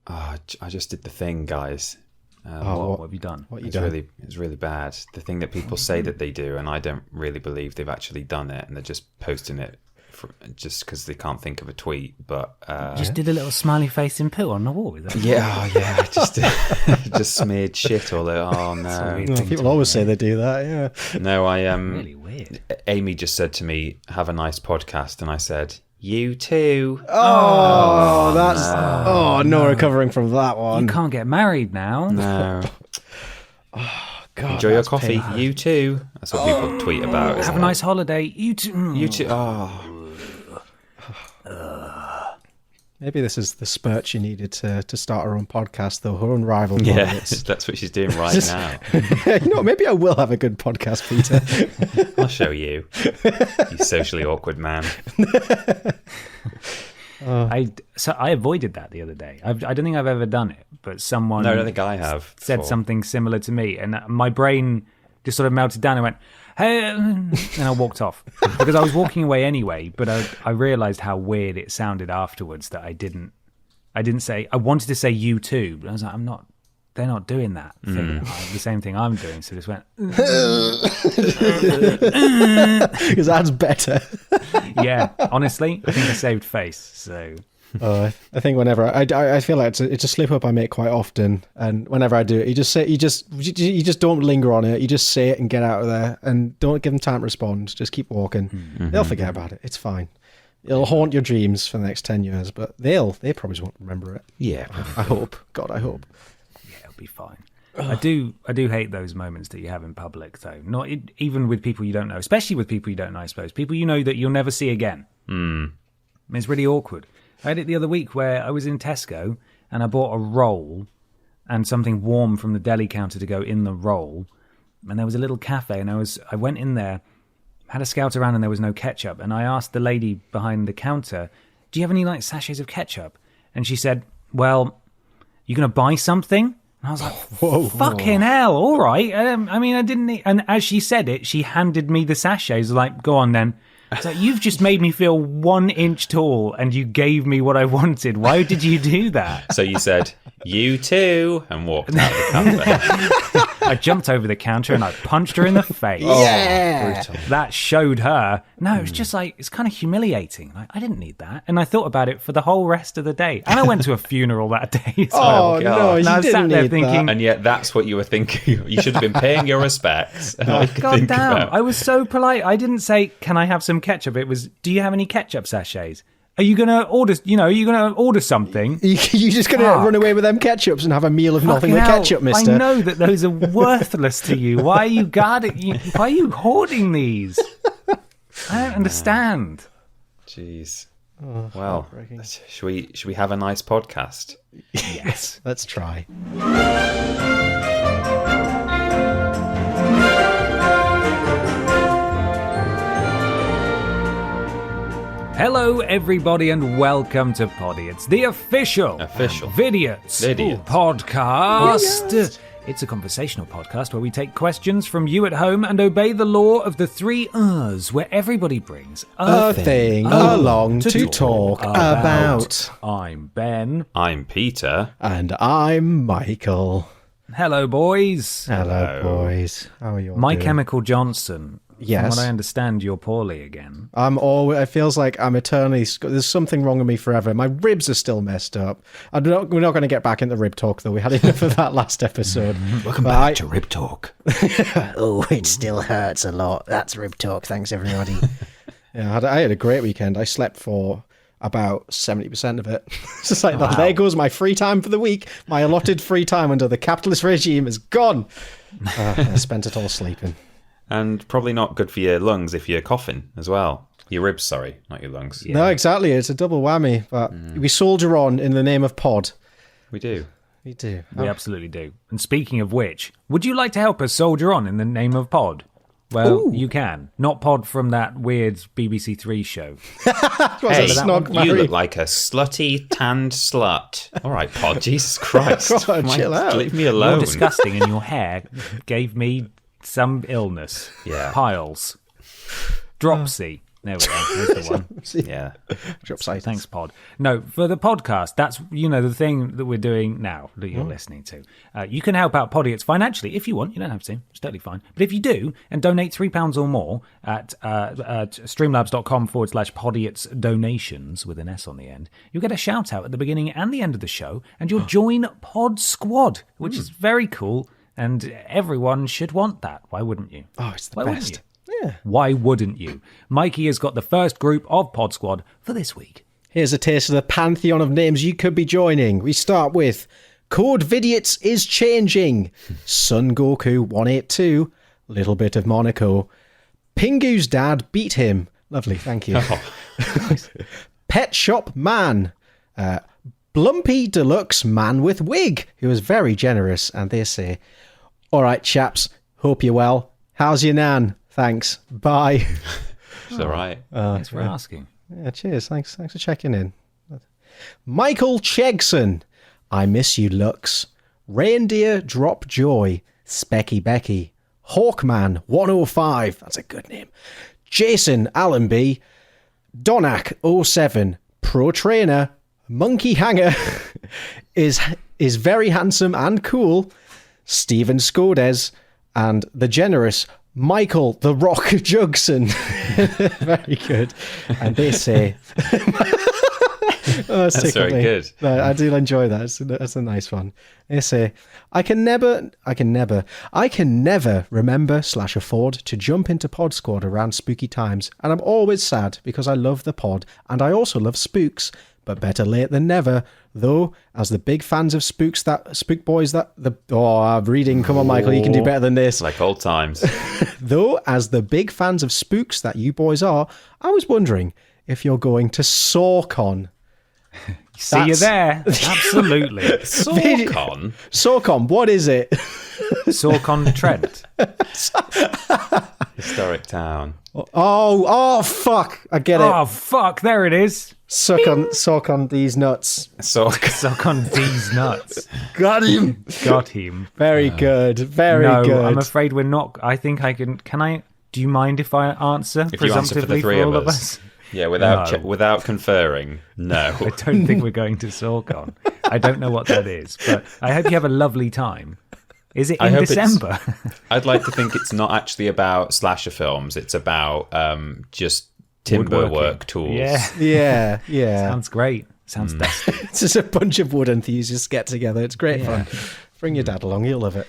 I just did the thing, guys. What have you done? It's really bad. The thing that people say that they do, and I don't really believe they've actually done it, and they're just posting it just because they can't think of a tweet. But just did a little smiley face and poo on the wall. Is that just smeared shit all over. Oh no! People always say they do that. Yeah. No, really weird. Amy just said to me, "Have a nice podcast," and I said, "You too." No recovering from that one. You can't get married now. No. God, enjoy your coffee. painful. You too. That's what people tweet about. Have a nice holiday. You too. You too. Oh. Maybe this is the spurt you needed to start her own podcast, though. Her own rival. Yeah, that's what she's doing right now. Maybe I will have a good podcast, Peter. I'll show you. You socially awkward man. I avoided that the other day. I don't think I've ever done it, but someone No, I don't think I have. said something similar to me, and my brain just sort of melted down and went, hey, and I walked off because I was walking away anyway. But I realized how weird it sounded afterwards that I didn't say. I wanted to say you too, but I was like, they're not doing that thing. The same thing I'm doing. So I just went, because that's better. yeah. Honestly, I think I saved face. So. I think whenever I feel like it's a slip up I make quite often, and whenever I do it, you just don't linger on it. You just say it and get out of there, and don't give them time to respond. Just keep walking. Mm-hmm. They'll forget about it. It's fine. It'll haunt your dreams for the next 10 years, but they probably won't remember it. Yeah, I hope. God, I hope. Yeah, it'll be fine. I do hate those moments that you have in public, though. Not even with people you don't know, especially with people you don't know. I suppose people you know that you'll never see again. It's really awkward. I had it the other week where I was in Tesco and I bought a roll and something warm from the deli counter to go in the roll. And there was a little cafe, and I went in there, had a scout around, and there was no ketchup. And I asked the lady behind the counter, do you have any sachets of ketchup? And she said, well, you going to buy something? And I was like, fucking hell, all right. I didn't need... And as she said it, she handed me the sachets, like, go on then. It's like, you've just made me feel 1 inch tall and you gave me what I wanted. Why did you do that? So you said, you too, and walked out the counter. I jumped over the counter and I punched her in the face. Yeah. Brutal. That showed her. No, it's just it's kind of humiliating. I didn't need that. And I thought about it for the whole rest of the day. And I went to a funeral that day as well. Oh, no, you I was didn't sat there need thinking, that. And yet that's what you were thinking. You should have been paying your respects. And all you could God think damn, about. I was so polite. I didn't say, can I have some ketchup? It was, do you have any ketchup sachets? Are you going to order something? You just going to run away with them ketchups and have a meal of nothing with ketchup, mister? I know that those are worthless to you. Why are you why are you hoarding these? I don't understand. Jeez. Well, should we have a nice podcast? Yes. Let's try. Hello, everybody, and welcome to Podiots, the official Vidiots podcast. Yes. It's a conversational podcast where we take questions from you at home and obey the law of the 3 R's, where everybody brings a thing along to talk about. I'm Ben. I'm Peter. And I'm Michael. Hello, boys. Hello, boys. How are you all My doing? Chemical Johnson. Yes. From what I understand, you're poorly again. It feels like I'm eternally... There's something wrong with me forever. My ribs are still messed up. We're not going to get back into rib talk, though. We had enough of that last episode. Welcome back to Rib Talk. Oh, it still hurts a lot. That's rib talk. Thanks, everybody. Yeah, I had a great weekend. I slept for about 70% of it. It's just like, there goes my free time for the week. My allotted free time under the capitalist regime is gone. I spent it all sleeping. And probably not good for your lungs if you're coughing as well. Your ribs, sorry, not your lungs. Yeah. No, exactly. It's a double whammy. But we soldier on in the name of pod. We do. We do. We absolutely do. And speaking of which, would you like to help us soldier on in the name of pod? Well, you can. Not pod from that weird BBC Three show. Hey, you look like a slutty, tanned slut. All right, pod. Jesus Christ. God, chill out. Leave me alone. You're disgusting, and your hair gave me some illness. Yeah. Piles. Dropsy. There we go. There's the one. Yeah. Drop sight. Thanks, Pod. No, for the podcast, that's, the thing that we're doing now that you're listening to. You can help out Podiots financially if you want. You don't have to. It's totally fine. But if you do, and donate £3 or more at streamlabs.com/Podiots donations with an S on the end, you'll get a shout out at the beginning and the end of the show, and you'll join Pod Squad, which is very cool, and everyone should want that. Why wouldn't you? Oh, it's the Why wouldn't best. you? Yeah. Why wouldn't you? Mikey has got the first group of Pod Squad for this week. Here's a taste of the pantheon of names you could be joining. We start with Code Vidiots is changing. Son Goku 182. Little bit of Monaco. Pingu's dad beat him. Lovely, thank you. Pet Shop Man. Blumpy Deluxe Man with Wig, who was very generous, and they say, all right, chaps, hope you're well. How's your nan? Thanks. Bye. It's all right. Thanks for asking. Yeah, cheers. Thanks for checking in. Michael Chegson. I miss you, Lux. Reindeer Drop Joy. Specky Becky. Hawkman 105. That's a good name. Jason Allenby. Donak 07. Pro Trainer. Monkey Hanger is very handsome and cool. Stephen Skodes. And the generous Michael the Rock Jugson. Very good. And they say... That's very good. No, I do enjoy that. That's a nice one. They say, I can never remember/afford to jump into Pod Squad around spooky times. And I'm always sad because I love the pod. And I also love spooks. But better late than never, though, as the big fans of I'm reading. Come on, Michael, you can do better than this. Like old times. Though, as the big fans of spooks that you boys are, I was wondering if you're going to SawCon. See you there. Absolutely. SawCon? SawCon, what is it? SawCon Trent. Historic town. Oh, fuck. I get it. Oh, fuck. There it is. Suck on these nuts. Suck on these nuts. Got him. Got him. Very good. Very no, good. I'm afraid we're not. I think I can. Can I? Do you mind if I answer If you answer for the presumptively three all of of us. us? Yeah, No. without conferring, no. I don't think we're going to SawCon. I don't know what that is, but I hope you have a lovely time. Is it in December? I'd like to think it's not actually about slasher films. It's about just timber Woodworking. work tools. Yeah. Yeah. Sounds great. Sounds best. It's just a bunch of wood enthusiasts get together. It's great fun. Bring your dad along. He'll love it.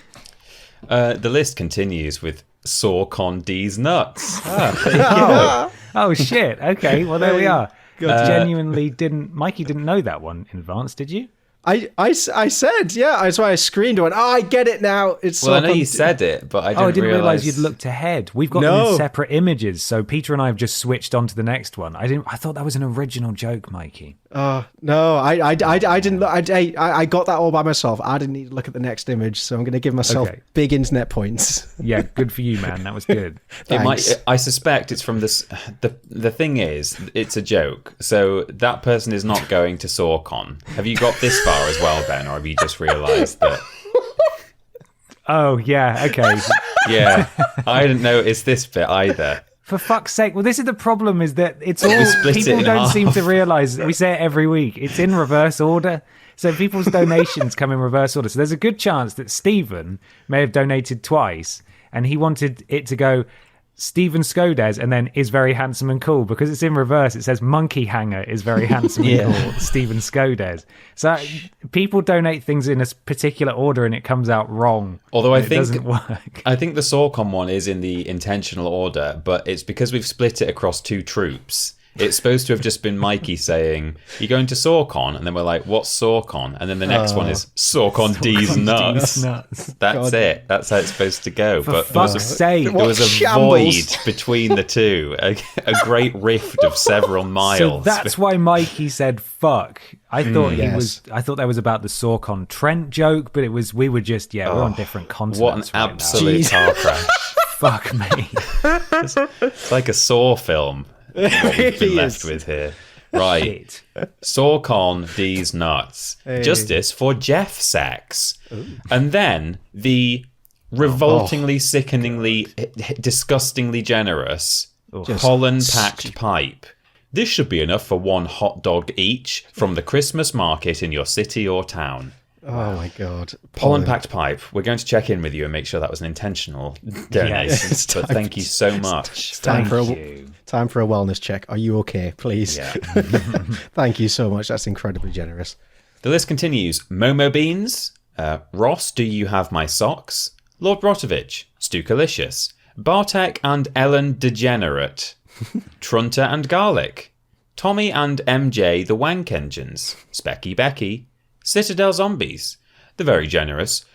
The list continues with SawCon D's nuts. There you go. Oh shit. Okay. Well, there we are. Good. Genuinely Mikey didn't know that one in advance, did you? I said, yeah. That's why I screamed and went, I get it now. It's Well, I know SawCon. you said it, but I didn't realise you'd looked ahead. We've got them No. in separate images, so Peter and I have just switched on to the next one. I thought that was an original joke, Mikey. No, I didn't. I got that all by myself. I didn't need to look at the next image, so I'm going to give myself Okay. big internet points. Yeah, good for you, man. That was good. It might. Thanks. I suspect it's from this. The thing is, it's a joke. So that person is not going to SawCon. Have you got this far as well, Ben, or have you just realised that? Oh yeah, okay. Yeah, I didn't notice this bit either. For fuck's sake! Well, this is the problem: is that it's all split it people in don't half. seem to realise. We say it every week. It's in reverse order. So people's donations come in reverse order. So there's a good chance that Stephen may have donated twice, and he wanted it to go Stephen Skodes and then is very handsome and cool, because it's in reverse. It says Monkey Hanger is very handsome and cool, Stephen Skodes. So people donate things in a particular order and it comes out wrong. Although I It think doesn't work. I think the SawCon one is in the intentional order, but it's because we've split it across two troops. It's supposed to have just been Mikey saying, "You're going to SawCon," and then we're like, "What's SawCon?" And then the next one is SawCon D's nuts. Nuts. That's it. That's how it's supposed to go. For But there was fuck's sake. there was a Shambles. void between the two, a great rift of several miles. So that's why Mikey said "fuck." I thought Yes. I thought that was about the SawCon Trent joke, but it was. We were just we're on different continents. What an right now. absolute car crash! Fuck me. It's like a Saw film. What we've been left with here. Right. Shit. SawCon D's nuts. Justice for Jeff sex. And then the revoltingly, sickeningly, disgustingly generous Pollen-packed pipe. This should be enough for one hot dog each from the Christmas market in your city or town. Oh my God. Pollen-packed pipe. We're going to check in with you and make sure that was an intentional donation. But thank you so much. It's time for a wellness check. Are you okay, please? Yeah. Thank you so much. That's incredibly generous. The list continues. Momo Beans. Ross, do you have my socks? Lord Brotovich. Stukalicious. Bartek and Ellen Degenerate. Trunter and Garlic. Tommy and MJ the Wank Engines. Specky Becky. Citadel Zombies. The Very Generous.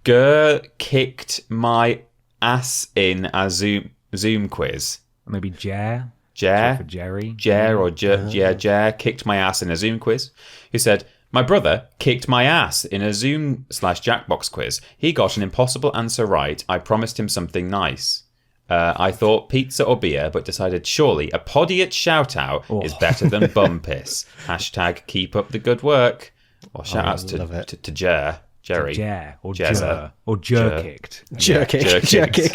Gur kicked my ass in a Zoom quiz. Maybe Jer. Jer. For Jerry. Jer or Jer kicked my ass in a Zoom quiz. Who said, my brother kicked my ass in a Zoom/Jackbox quiz. He got an impossible answer right. I promised him something nice. I thought pizza or beer, but decided surely a Podiots shout-out is better than bum piss. Hashtag keep up the good work. Or shout-outs to Jer. Jerry. To Jer. Or Jezza. Jer. Or Jer-kicked. Jerkick.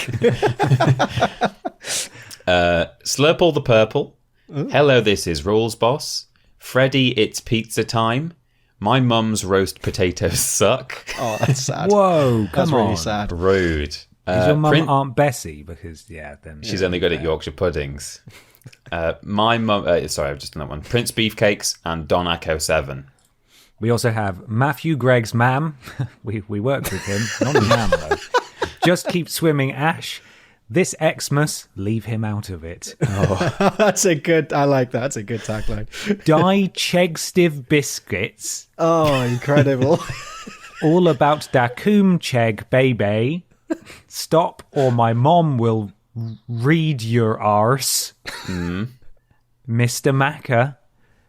Slurp all the purple. Ooh. Hello, this is Rules Boss. Freddy, it's pizza time. My mum's roast potatoes suck. Oh, that's sad. Whoa, that's come really on. sad. Rude. Is your mum Aunt Bessie? Because, then... She's only good at Yorkshire puddings. My mum... sorry, I've just done that one. Prince Beefcakes and Don Echo 7. We also have Matthew Gregg's mam. we worked with him. Not a mam, though. Just keep swimming, Ash. This Xmas, leave him out of it. Oh, that's a good... I like that. That's a good tagline. Die Chegstiv Biscuits. Oh, incredible. All about da coom cheg, baby. Stop or my mom will read your arse. Mr. Macca.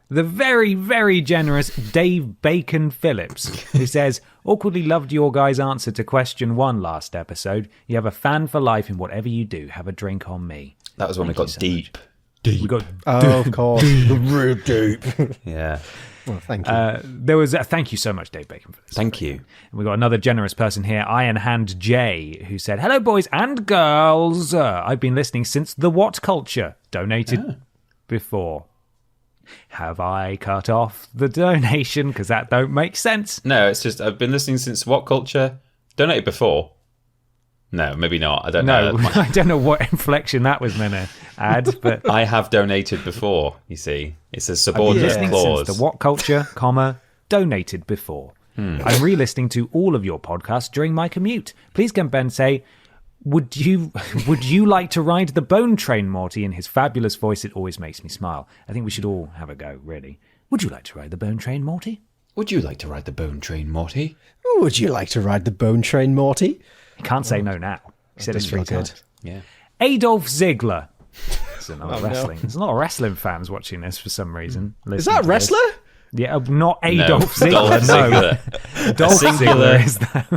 The very, very generous Dave Bacon Phillips, who says, awkwardly loved your guys' answer to question 1 last episode. You have a fan for life in whatever you do. Have a drink on me. That was when we got so deep. We got of course. Real deep. Yeah. Well, thank you. There was thank you so much, Dave Bacon, for this. Thank you. And we got another generous person here, Iron Hand J, who said, hello, boys and girls. I've been listening since the What Culture donated before. Have I cut off the donation? Because that don't make sense. No, it's just I've been listening since What Culture donated before. No, maybe not. I don't know. I don't know what inflection that was meant to add, but I have donated before. You see, it's a subordinate clause. Since the What Culture, donated before. I'm re-listening to all of your podcasts during my commute. Please can Ben say, would you like to ride the Bone Train, Morty? In his fabulous voice, it always makes me smile. I think we should all have a go, really. Would you like to ride the Bone Train, Morty? Would you like to ride the Bone Train, Morty? Would you like to ride the Bone Train, Morty? He can't say no now. He said it's free good. Yeah. Adolf Ziggler. There's a lot of wrestling fans watching this for some reason. Is that a wrestler? Yeah, not Adolf Ziggler. No. Dolph Ziggler is that.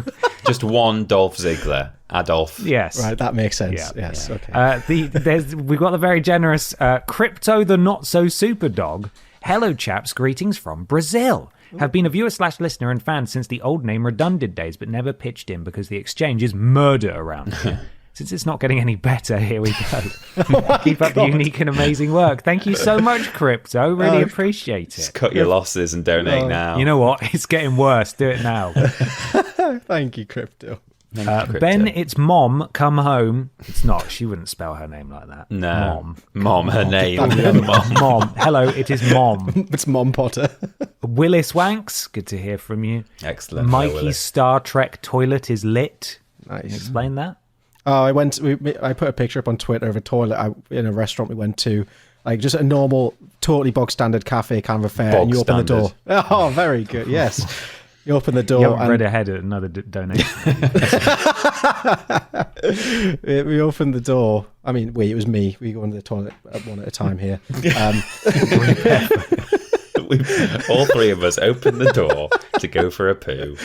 Just one Dolph Ziggler. Adolf. Yes. Right, that makes sense. Yeah. Yes, okay. We've got the very generous Crypto the Not So Super Dog. Hello, chaps. Greetings from Brazil. Have been a viewer/listener and fan since the old name Redundant days, but never pitched in because the exchange is murder around here. Since it's not getting any better, here we go. Keep up the unique and amazing work. Thank you so much, Crypto. Really appreciate it. Just cut your losses and donate now. You know what? It's getting worse. Do it now. Thank you, Crypto. Ben, it's Mom. Come home. It's not. She wouldn't spell her name like that. No. Mom, her name. Mom. Hello, it is Mom. It's Mom Potter. Willis Wanks. Good to hear from you. Excellent. Mikey's Star Trek toilet is lit. Nice. Can you explain that? Oh, I put a picture up on Twitter of a toilet in a restaurant we went to, like just a normal, totally bog standard cafe kind of affair, and you open the door. Oh, very good. Yes, you open the door. You haven't read ahead at another donation. We opened the door. I mean, it was me. We go into the toilet one at a time here. All three of us opened the door to go for a poo.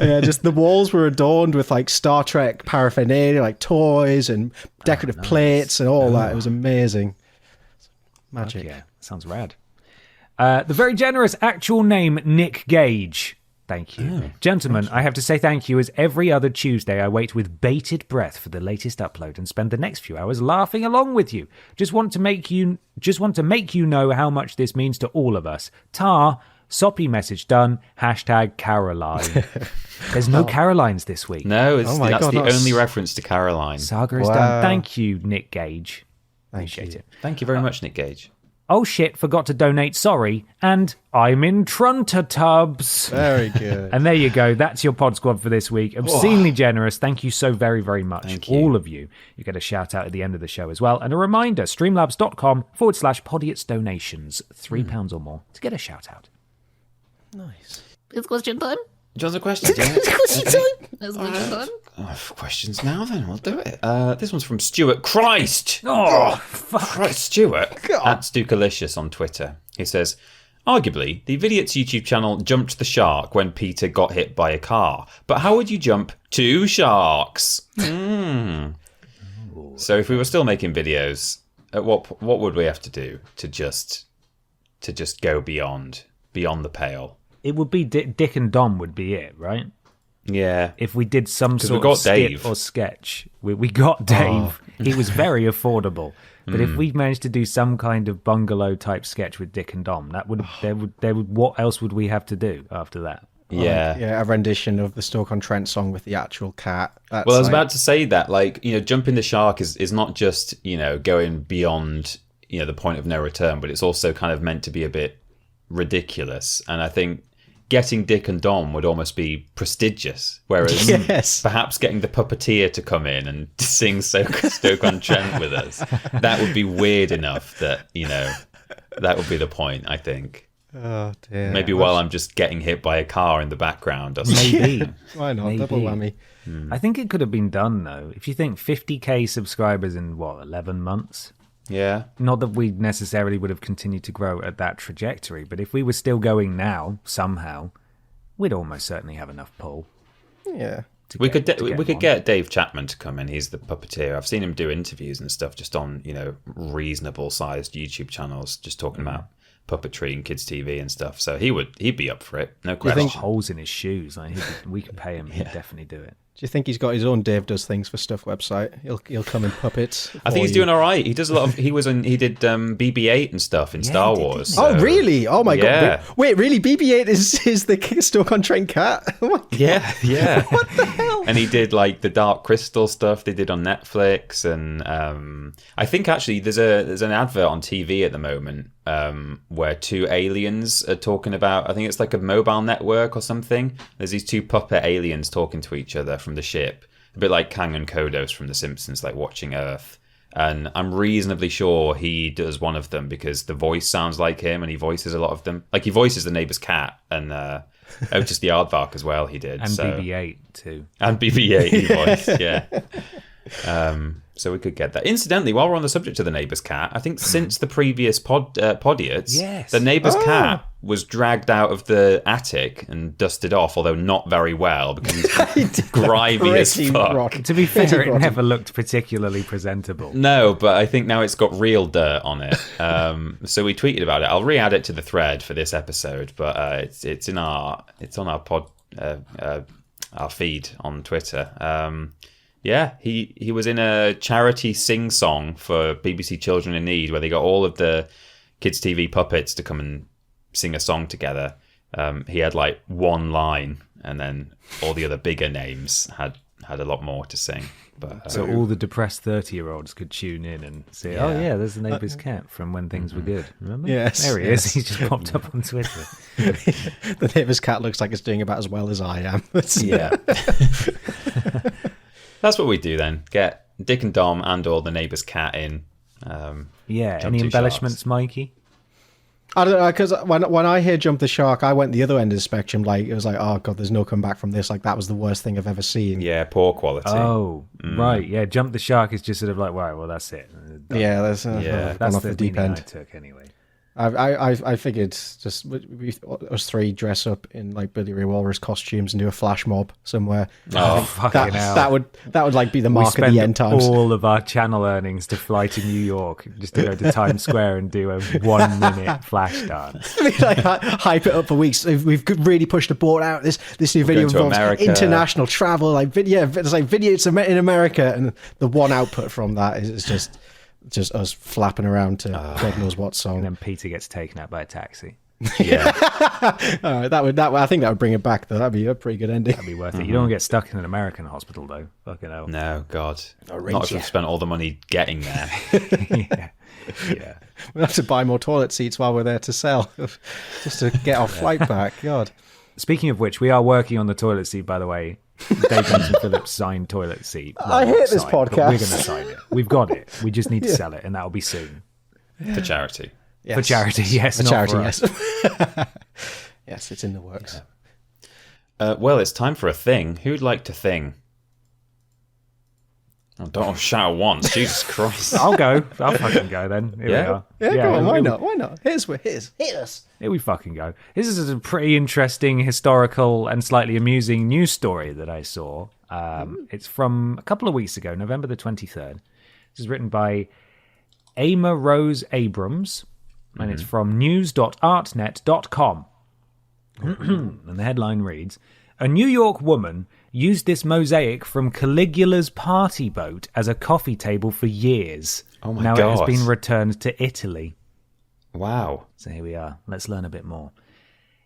Yeah, just the walls were adorned with like Star Trek paraphernalia, like toys and decorative plates and all that. It was amazing. Magic. Yeah, sounds rad. The very generous actual name, Nick Gage. Thank you. Gentlemen, I have to say thank you, as every other Tuesday I wait with bated breath for the latest upload and spend the next few hours laughing along with you. Just want to make you know how much this means to all of us. Tar, soppy message done, #Caroline. There's no Carolines this week. No, that's the only reference to Caroline. Saga is done. Thank you, Nick Gage. Appreciate it. Thank you very much, Nick Gage. Oh shit, forgot to donate, sorry. And I'm in Truntatubs. Very good. And there you go. That's your pod squad for this week. Obscenely generous. Thank you so very, very much. Thank you. All of you. You get a shout out at the end of the show as well. And a reminder, streamlabs.com/Podiots donations. £3 or more to get a shout out. Nice. It's question time. Do you want a question? It's question time. Questions now then, we'll do it. This one's from Stuart. Christ! Oh, fuck. Christ, Stuart. At Stukalicious on Twitter. He says, arguably, the Vidiots YouTube channel jumped the shark when Peter got hit by a car. But how would you jump 2 sharks? So if we were still making videos, what would we have to do to just go beyond the pale? It would be Dick and Dom would be it, right? Yeah. If we did some sort got of skit Dave. or sketch. We got Dave. He was very affordable. But if we managed to do some kind of bungalow type sketch with Dick and Dom, what else would we have to do after that? Yeah. A rendition of the Stoke-on-Trent song with the actual cat. That's Well, I was about to say that, jumping the shark is not just, going beyond, the point of no return, but it's also kind of meant to be a bit ridiculous. And I think getting Dick and Dom would almost be prestigious, whereas perhaps getting the puppeteer to come in and sing Stoke-on-Trent with us, that would be weird enough that, that would be the point, I think. Oh, dear. Maybe while I'm just getting hit by a car in the background or something. Maybe. Why not? Maybe. Double whammy. I think it could have been done, though. If you think 50k subscribers in, 11 months? Yeah. Not that we necessarily would have continued to grow at that trajectory, but if we were still going now, somehow, we'd almost certainly have enough pull. Yeah. We could get Dave Chapman to come in. He's the puppeteer. I've seen him do interviews and stuff just on, reasonable sized YouTube channels, just talking about puppetry and kids TV and stuff. So he'd be up for it. No question. Holes in his shoes. We could pay him. He'd definitely do it. Do you think he's got his own Dave Does Things for Stuff website? He'll come in puppets. I think he's doing all right. He does a lot of. He did BB-8 and stuff in Star Wars. Oh really? Oh my god! Wait, really? BB-8 is the Stoke-on-Trent cat? Yeah. What the hell? And he did the Dark Crystal stuff they did on Netflix, and I think actually there's an advert on TV at the moment where 2 aliens are talking about. I think it's like a mobile network or something. There's these 2 puppet aliens talking to each other from the ship, a bit like Kang and Kodos from The Simpsons, watching Earth. And I'm reasonably sure he does one of them because the voice sounds like him, and he voices a lot of them. He voices the neighbour's cat, and just the Aardvark as well. He did, and BB-8 too, and BB-8 he voiced, yeah. So we could get that. Incidentally, while we're on the subject of the neighbour's cat, I think since the previous Podiots, the neighbour's cat was dragged out of the attic and dusted off, although not very well because he's grimy as fuck. To be fair, it never looked particularly presentable. No, but I think now it's got real dirt on it. So we tweeted about it. I'll re-add it to the thread for this episode, but it's on our pod our feed on Twitter. Yeah, he was in a charity sing-song for BBC Children in Need where they got all of the kids' TV puppets to come and sing a song together. He had one line, and then all the other bigger names had a lot more to sing. But so all the depressed 30-year-olds could tune in and say, "Oh yeah, there's the neighbour's cat from when things were good." Remember? Yes, there he is. He's just popped up on Twitter. The neighbour's cat looks like it's doing about as well as I am. Yeah. That's what we do then. Get Dick and Dom and all the neighbour's cat in. Any embellishments, sharks. Mikey? I don't know, because when I hear Jump the Shark, I went the other end of the spectrum. It was oh god, there's no comeback from this. That was the worst thing I've ever seen. Yeah, poor quality. Oh, right. Yeah, Jump the Shark is just sort of right, well, that's it. That's that's the deep end I took anyway. I figured just us three dress up in like Billy Ray Walrus costumes and do a flash mob somewhere. Oh, fucking hell. That would like be the mark of the end times. All of our channel earnings to fly to New York just to go to Times Square and do a 1 minute flash dance. Like, hype it up for weeks. We've really pushed the board out. This new video involves international travel. Like it's like Vidiots in America, and the one output from that is just us flapping around to God knows what song. And then Peter gets taken out by a taxi. Yeah. I think that would bring it back though. That'd be a pretty good ending. That'd be worth it. You don't want to get stuck in an American hospital though. Fucking hell. No, God. Not if we've spent all the money getting there. Yeah. We'll have to buy more toilet seats while we're there to sell, just to get our flight back. God. Speaking of which, we are working on the toilet seat, by the way. Dave Benson Phillips signed toilet seat. I hate this podcast. We're going to sign it. We've got it. We just need to sell it, and that'll be soon. For charity. Yes. For charity, yes. For not charity, for us. yes. Yes, it's in the works. Yeah. Well, it's time for a thing. Who'd like to thing? Oh, don't shout once. Jesus Christ. I'll go. I'll fucking go then. Here we are. Yeah, go on. Why not? Why not? Hit us. Here we fucking go. This is a pretty interesting, historical, and slightly amusing news story that I saw. It's from a couple of weeks ago, November the 23rd. This is written by Ama Rose Abrams, and it's from news.artnet.com. And the headline reads, "A New York woman used this mosaic from Caligula's party boat as a coffee table for years. Oh my God. Now it has been returned to Italy." Wow. So here we are. Let's learn a bit more.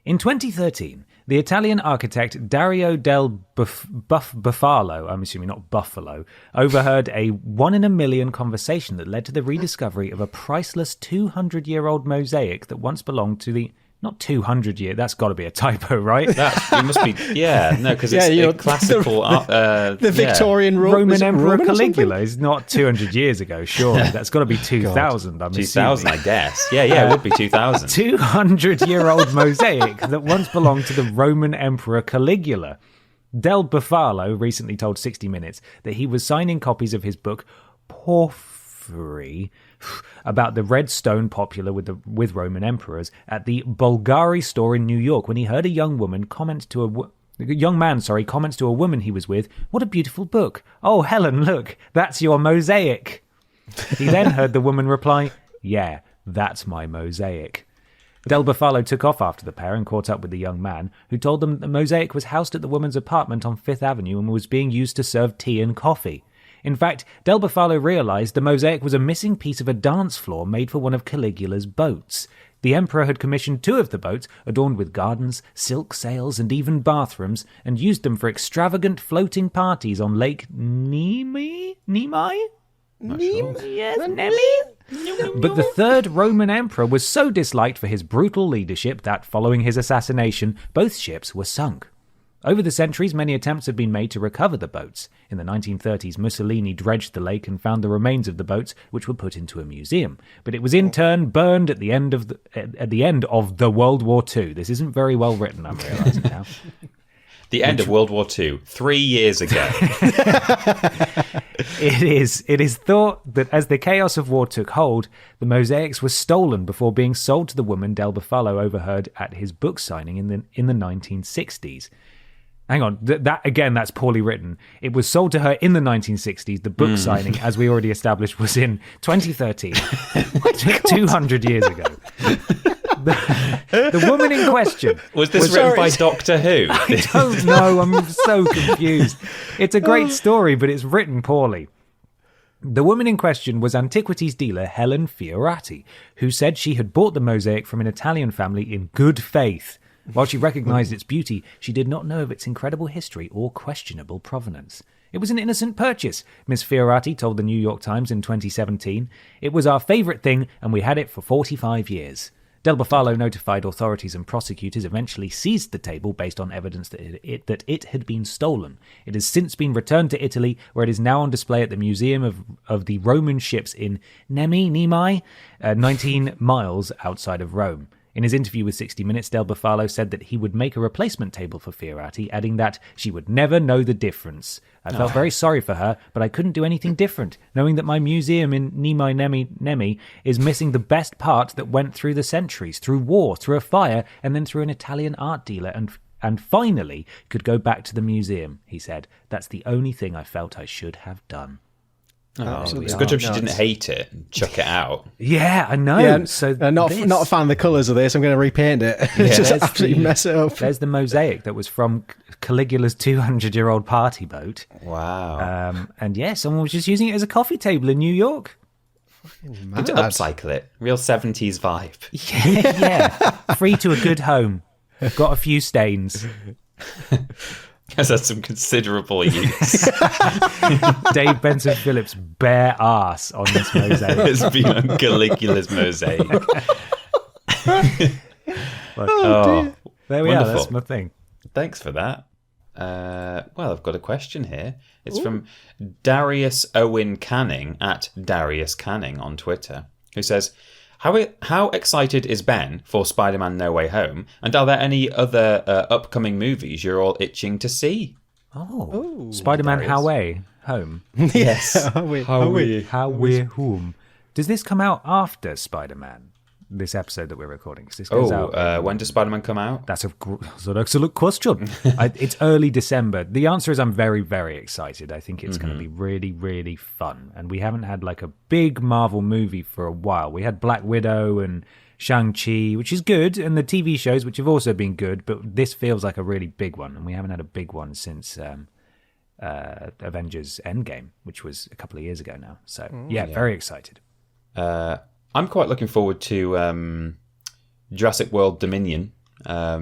In 2013, the Italian architect Dario del Buffalo, I'm assuming not Buffalo, overheard a 1 in a million conversation that led to the rediscovery of a priceless 200-year-old mosaic that once belonged to the... Not 200 year. That's got to be a typo, right? It must be. Yeah, no, because it's a classical. The Victorian Roman Emperor Caligula is not 200 years ago. Surely that's got to be 2000. I'm 2000, assuming. I guess. Yeah, it would be 2000. 200-year-old mosaic that once belonged to the Roman Emperor Caligula. Del Buffalo recently told 60 Minutes that he was signing copies of his book Porphyry, about the red stone popular with Roman emperors, at the Bulgari store in New York when he heard a young man comment to a woman he was with, "What a beautiful book. Oh, Helen, look, that's your mosaic." He then heard the woman reply, "Yeah, that's my mosaic." Del Buffalo took off after the pair and caught up with the young man, who told them that the mosaic was housed at the woman's apartment on Fifth Avenue and was being used to serve tea and coffee. In fact, Del Buffalo realized the mosaic was a missing piece of a dance floor made for one of Caligula's boats. The emperor had commissioned 2 of the boats, adorned with gardens, silk sails, and even bathrooms, and used them for extravagant floating parties on Lake Nemai? Yes, Nemi. But the third Roman emperor was so disliked for his brutal leadership that, following his assassination, both ships were sunk. Over the centuries, many attempts have been made to recover the boats. In the 1930s, Mussolini dredged the lake and found the remains of the boats, which were put into a museum. But it was in turn burned at the end of the World War II. This isn't very well written, I'm realising now. The end of World War II, 3 years ago. It is thought that as the chaos of war took hold, the mosaics were stolen before being sold to the woman Del Buffalo overheard at his book signing in the 1960s. Hang on, that's poorly written. It was sold to her in the 1960s. The book signing, as we already established, was in 2013, 200 years ago. The woman in question... Was this written by Doctor Who? I don't know, I'm so confused. It's a great story, but it's written poorly. The woman in question was antiquities dealer Helen Fiorati, who said she had bought the mosaic from an Italian family in good faith. While she recognised its beauty, she did not know of its incredible history or questionable provenance. It was an innocent purchase, Miss Fiorati told the New York Times in 2017. It was our favourite thing, and we had it for 45 years. Del Buffalo notified authorities, and prosecutors eventually seized the table based on evidence that it had been stolen. It has since been returned to Italy, where it is now on display at the Museum of the Roman Ships in Nemai, 19 miles outside of Rome. In his interview with 60 Minutes, Del Bufalo said that he would make a replacement table for Fiorati, adding that she would never know the difference. I felt very sorry for her, but I couldn't do anything different, knowing that my museum in Nimai Nemi is missing the best part that went through the centuries, through war, through a fire, and then through an Italian art dealer, and finally could go back to the museum, he said. That's the only thing I felt I should have done. Oh, it's a good job she didn't hate it and chuck it out. Yeah, I know. Yeah, so not a fan of the colours of this. I'm going to repaint it. Just absolutely mess it up. There's the mosaic that was from Caligula's 200-year-old party boat. Wow. And yeah, someone was just using it as a coffee table in New York. Good to upcycle it. Real 70s vibe. Yeah. Free to a good home. Got a few stains. Has had some considerable use. Dave Benson Phillips' bare ass on this mosaic. It's been on Caligula's mosaic. There we are. Wonderful. That's my thing. Thanks for that. Well, I've got a question here. It's from Darius Owen Canning at Darius Canning on Twitter, who says, How excited is Ben for Spider-Man No Way Home? And are there any other upcoming movies you're all itching to see? Oh, Spider-Man How Way Home. Yes. How We're Home. Does this come out after Spider-Man? This episode that we're recording? 'Cause this goes out. When does Spider-Man come out? That's an excellent question. It's early December. The answer is I'm very, very excited. I think it's going to be really, really fun. And we haven't had like a big Marvel movie for a while. We had Black Widow and Shang-Chi, which is good, and the TV shows, which have also been good, but this feels like a really big one. And we haven't had a big one since Avengers Endgame, which was a couple of years ago now. So, very excited. I'm quite looking forward to Jurassic World Dominion. How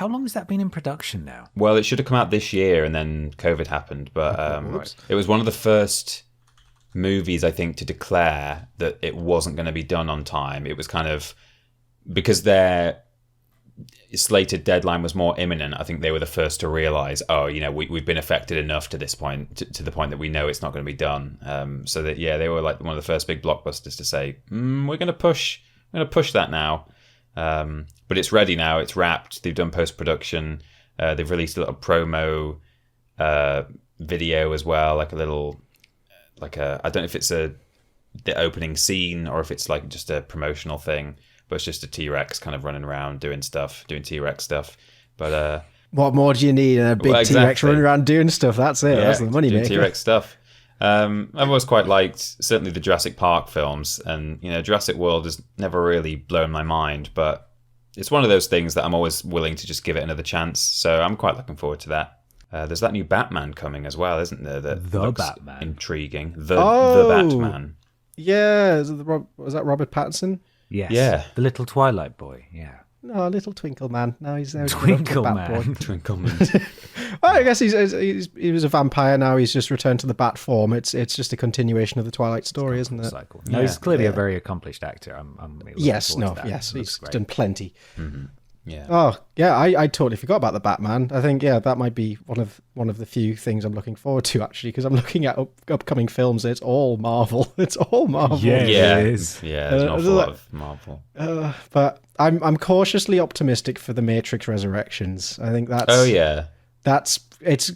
long has that been in production now? Well, it should have come out this year, and then COVID happened. But it was one of the first movies, I think, to declare that it wasn't going to be done on time. It was kind of because their slated deadline was more imminent. I think they were the first to realize, we've been affected enough to this point, to the point that we know it's not going to be done. So that they were like one of the first big blockbusters to say, we're going to push that now. But it's ready now. It's wrapped. They've done post-production. They've released a little promo video as well, like a little, I don't know if it's the opening scene or if it's like just a promotional thing. But it's just a T-Rex kind of running around doing T-Rex stuff. But what more do you need than a big T-Rex running around doing stuff? That's it. That's the money maker. T-Rex stuff. I've always quite liked certainly the Jurassic Park films, and Jurassic World has never really blown my mind, but it's one of those things that I'm always willing to just give it another chance. So I'm quite looking forward to that. There's that new Batman coming as well, isn't there? The Batman. Intriguing. The Batman. Yeah, was that Robert Pattinson? Yes. Yeah. The little Twilight boy. Yeah. No, little Twinkle Man. Now he's Twinkle Man. Twinkle Man. Well, I guess he was a vampire. Now he's just returned to the bat form. It's just a continuation of the Twilight story, isn't it? Cycle. No, he's clearly a very accomplished actor. Yes, he's done plenty. Mm-hmm. Yeah. Oh, yeah. I totally forgot about the Batman. I think that might be one of the few things I'm looking forward to actually, because I'm looking at upcoming films. It's all Marvel. It's all Marvel. Yeah, it is. Yeah, there's an awful lot of Marvel. But I'm cautiously optimistic for the Matrix Resurrections. I think that's. Oh yeah. It's.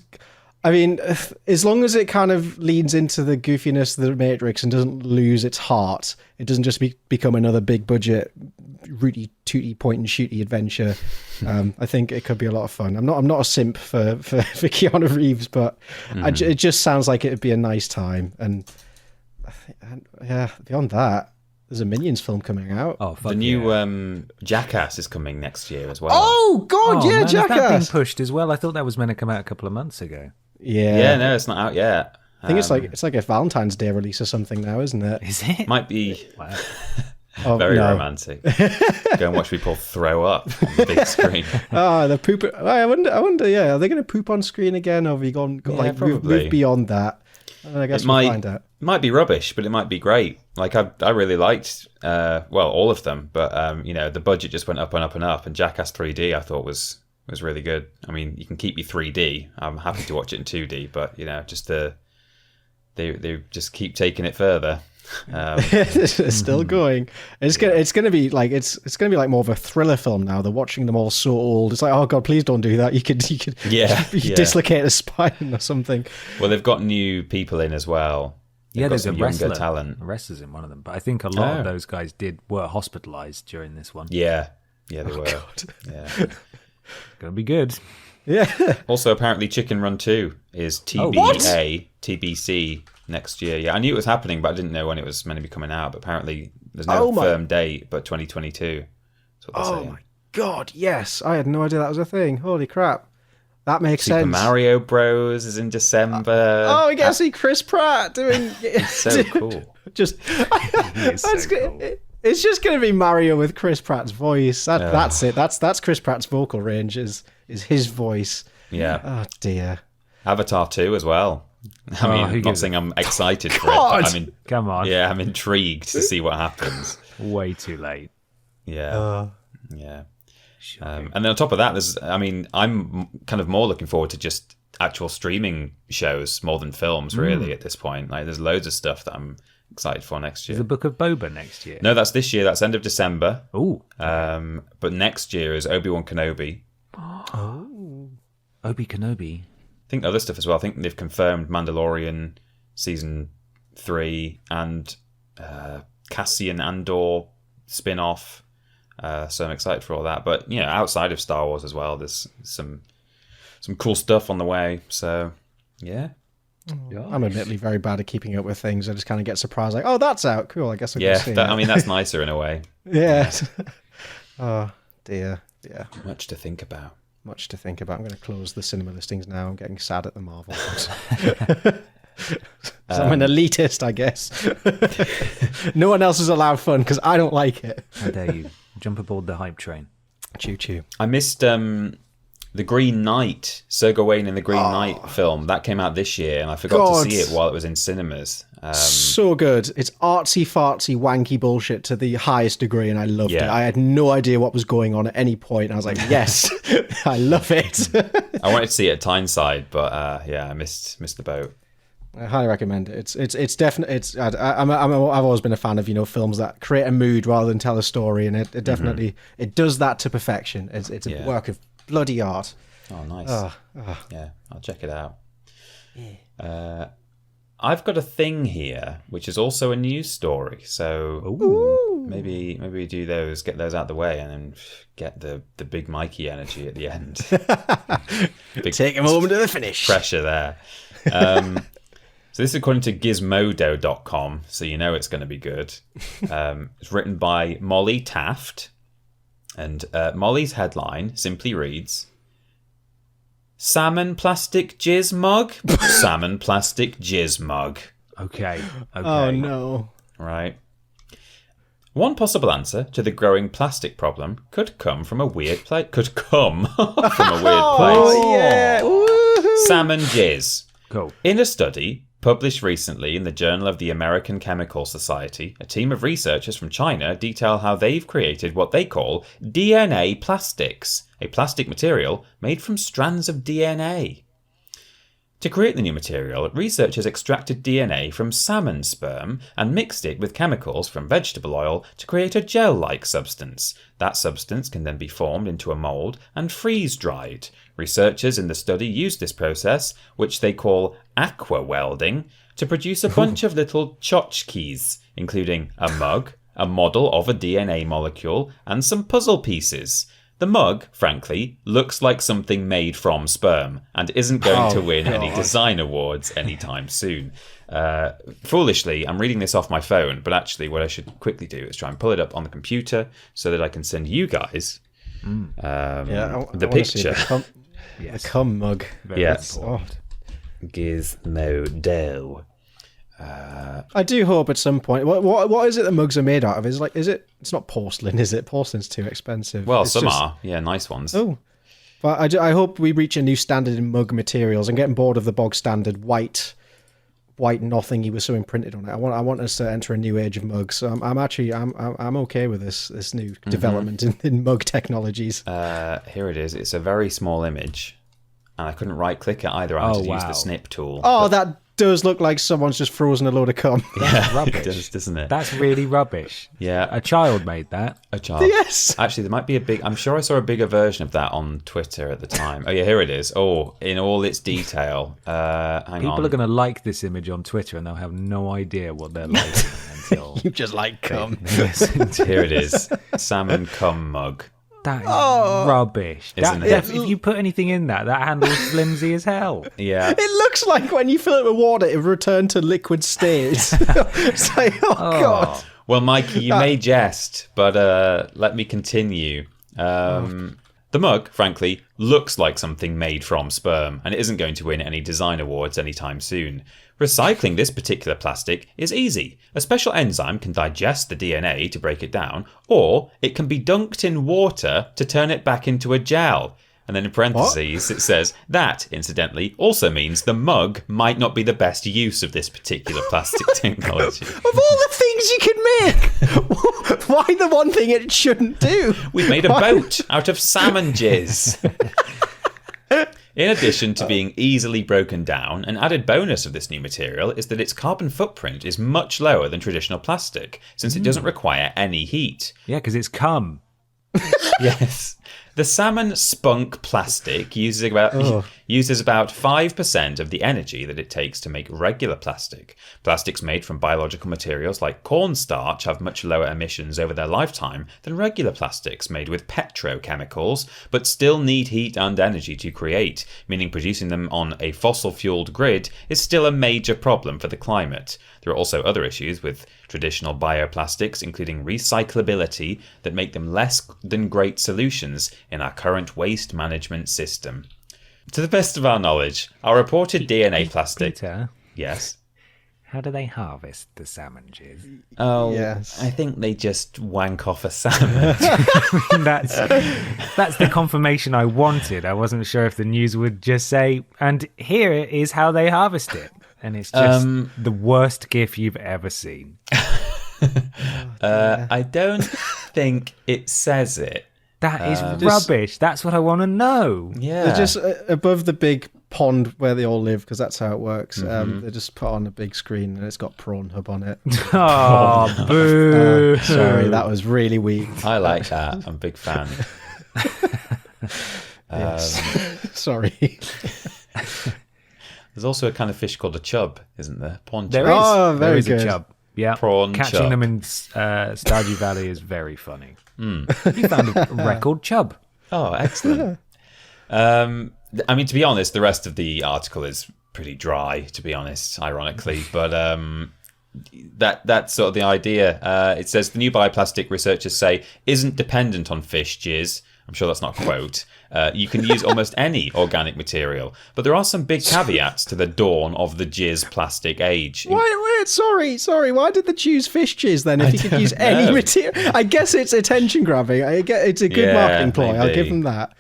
I mean, as long as it kind of leans into the goofiness of the Matrix and doesn't lose its heart, it doesn't just become another big budget, rooty tooty point and shooty adventure. I think it could be a lot of fun. I'm not a simp for Keanu Reeves, but it just sounds like it'd be a nice time. And beyond that, there's a Minions film coming out. Oh, the new Jackass is coming next year as well. Oh God, man, Jackass! Has that been pushed as well? I thought that was meant to come out a couple of months ago. Yeah, no, it's not out yet. I think it's like a Valentine's Day release or something now, isn't it? Is it? Might be very romantic. Go and watch people throw up on the big screen. The poop. I wonder. Yeah, are they going to poop on screen again, or have you moved beyond that? I guess we'll find out. It might be rubbish, but it might be great. Like I really liked, all of them, but the budget just went up and up and up. And Jackass 3D, I thought was really good. I mean, you can keep me 3D. I'm happy to watch it in 2D, but just they just keep taking it further. It's still going. It's gonna be like more of a thriller film now. They're watching them all so old. It's like, oh god, please don't do that. You could dislocate a spine or something. Well, they've got new people in as well. They've got there's a some younger wrestler. talent. A wrestler's in one of them, but I think a lot of those guys were hospitalized during this one. Yeah, they were. God. Yeah. Gonna be good. Yeah. Also, apparently, Chicken Run 2 is TBA, TBC next year. Yeah, I knew it was happening, but I didn't know when it was meant to be coming out. But apparently, there's no firm date, but 2022. That's what they're saying. My god, yes! I had no idea that was a thing. Holy crap, that makes Super sense. Mario Bros is in December. We get to see Chris Pratt doing. It's so cool. Just Cool. It's just going to be Mario with Chris Pratt's voice. That's it. That's Chris Pratt's vocal range. Is his voice? Yeah. Oh dear. Avatar 2 as well. I mean, I'm not saying I'm excited for it, but Come on. Yeah, I'm intrigued to see what happens. Way too late. Yeah. Yeah. And then on top of that, I'm kind of more looking forward to just actual streaming shows more than films, really, at this point. Like, there's loads of stuff that I'm excited for next year. Is the Book of Boba next year? No, that's this year. That's end of December. Ooh. But next year is Obi-Wan Kenobi. Obi Kenobi. I think other stuff as well. I think they've confirmed Mandalorian season 3 and Cassian Andor spin-off. So I'm excited for all that. But outside of Star Wars as well, there's some cool stuff on the way. So yeah. I'm admittedly very bad at keeping up with things. I just kind of get surprised, like, oh, that's out. Cool. I guess I can see it. That's nicer in a way. Yeah. Oh dear. Yeah. Much to think about. Much to think about. I'm going to close the cinema listings now. I'm getting sad at the Marvel ones. I'm an elitist, I guess. No one else is allowed fun because I don't like it. How dare you jump aboard the hype train? Choo choo. I missed the Green Knight, Sir Gawain and the Green Knight film. That came out this year, and I forgot to see it while it was in cinemas. So good. It's artsy, fartsy, wanky bullshit to the highest degree, and I loved it. I had no idea what was going on at any point. I was like, yes, I love it. I wanted to see it at Tyneside, but I missed the boat. I highly recommend it. It's definitely. I've always been a fan of films that create a mood rather than tell a story, and it definitely it does that to perfection. It's a work of bloody art. Oh, nice. Yeah, I'll check it out. I've got a thing here, which is also a news story. So maybe we do those, get those out of the way, and then get the big Mikey energy at the end. Take a moment to the finish. Pressure there. So this is according to Gizmodo.com, so you know it's going to be good. It's written by Molly Taft, and Molly's headline simply reads, Salmon plastic jizz mug? Salmon plastic jizz mug. Okay. Oh, no. Right. One possible answer to the growing plastic problem could come from a weird place. Oh, yeah. Woohoo. Salmon jizz. Cool. In a study published recently in the Journal of the American Chemical Society, a team of researchers from China detail how they've created what they call DNA plastics, a plastic material made from strands of DNA. To create the new material, researchers extracted DNA from salmon sperm and mixed it with chemicals from vegetable oil to create a gel-like substance. That substance can then be formed into a mould and freeze-dried. Researchers in the study used this process, which they call aqua welding, to produce a bunch of little tchotchkes, including a mug, a model of a DNA molecule, and some puzzle pieces. The mug, frankly, looks like something made from sperm and isn't going to win any design awards anytime soon. Foolishly, I'm reading this off my phone, but actually what I should quickly do is try and pull it up on the computer so that I can send you guys the picture. The cum mug. Yes. Important. Gizmodo. I do hope at some point. What is it that mugs are made out of? It's not porcelain, is it? Porcelain's too expensive. Well, it's some are. Yeah, nice ones. Oh. But I hope we reach a new standard in mug materials. I'm getting bored of the bog standard white nothing was so imprinted on it. I want us to enter a new age of mugs. So I'm okay with this new development in mug technologies. Here it is. It's a very small image, and I couldn't right click it either. I had to use the snip tool. Oh, that does look like someone's just frozen a load of cum. Yeah, rubbish. it does, doesn't it? That's really rubbish. Yeah. A child made that. A child. Yes. Actually, there might be a big... I'm sure I saw a bigger version of that on Twitter at the time. Oh, yeah, here it is. Oh, in all its detail. Hang on. People are going to like this image on Twitter and they'll have no idea what they're liking until... You just like cum. Here it is. Salmon cum mug. That is rubbish. Isn't it? If you put anything in that handle's flimsy as hell. Yeah. It looks like when you fill it with water, it returned to liquid state. It's like, God. Well, Mikey, you may jest, but let me continue. The mug, frankly, looks like something made from sperm, and it isn't going to win any design awards anytime soon. Recycling this particular plastic is easy. A special enzyme can digest the DNA to break it down, or it can be dunked in water to turn it back into a gel. And then in parentheses, it says, that, incidentally, also means the mug might not be the best use of this particular plastic technology. Of all the things you can make, why the one thing it shouldn't do? We've made a boat out of salmon jizz. In addition to being easily broken down, an added bonus of this new material is that its carbon footprint is much lower than traditional plastic, since it doesn't require any heat. Yeah, because it's cum. Yes. The salmon spunk plastic uses about 5% of the energy that it takes to make regular plastic. Plastics made from biological materials like cornstarch have much lower emissions over their lifetime than regular plastics made with petrochemicals, but still need heat and energy to create, meaning producing them on a fossil-fueled grid is still a major problem for the climate. There are also other issues with traditional bioplastics, including recyclability, that make them less than great solutions in our current waste management system. To the best of our knowledge, our reported DNA plastic... Peter, Yes? how do they harvest the salmon jizz? Oh, Yes. I think they just wank off a salmon. That's the confirmation I wanted. I wasn't sure if the news would just say, and here is how they harvest it. And it's just the worst GIF you've ever seen. I don't think it says it. That is rubbish. That's what I want to know. Yeah. They're just above the big pond where they all live, because that's how it works. They just put on a big screen and it's got PrawnHub on it. Oh, boo. Sorry, that was really weak. I like that. I'm a big fan. Sorry. There's also a kind of fish called a chub, isn't there? Prawn There chub. is. Oh, There very is good. a chub. Yeah. Prawn Catching chub. them in Stardew Valley is very funny. You found a record chub. Oh, excellent. I mean, to be honest, the rest of the article is pretty dry, to be honest, ironically. But that's sort of the idea. It says the new bioplastic, researchers say, isn't dependent on fish jizz. I'm sure that's not a quote. You can use almost any organic material, but there are some big caveats to the dawn of the jizz plastic age. Wait, sorry. Why did they choose fish jizz then? If you could use any material, I guess it's attention grabbing. I get it's a good marketing ploy. maybe. I'll give them that.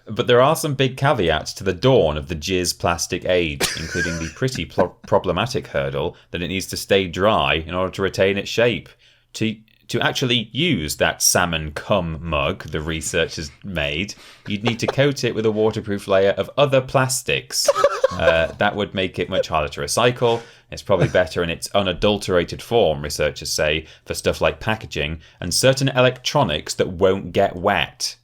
But there are some big caveats to the dawn of the jizz plastic age, including the pretty problematic hurdle that it needs to stay dry in order to retain its shape. To actually use that salmon cum mug the researchers made, you'd need to coat it with a waterproof layer of other plastics. That would make it much harder to recycle. It's probably better in its unadulterated form, researchers say, for stuff like packaging and certain electronics that won't get wet.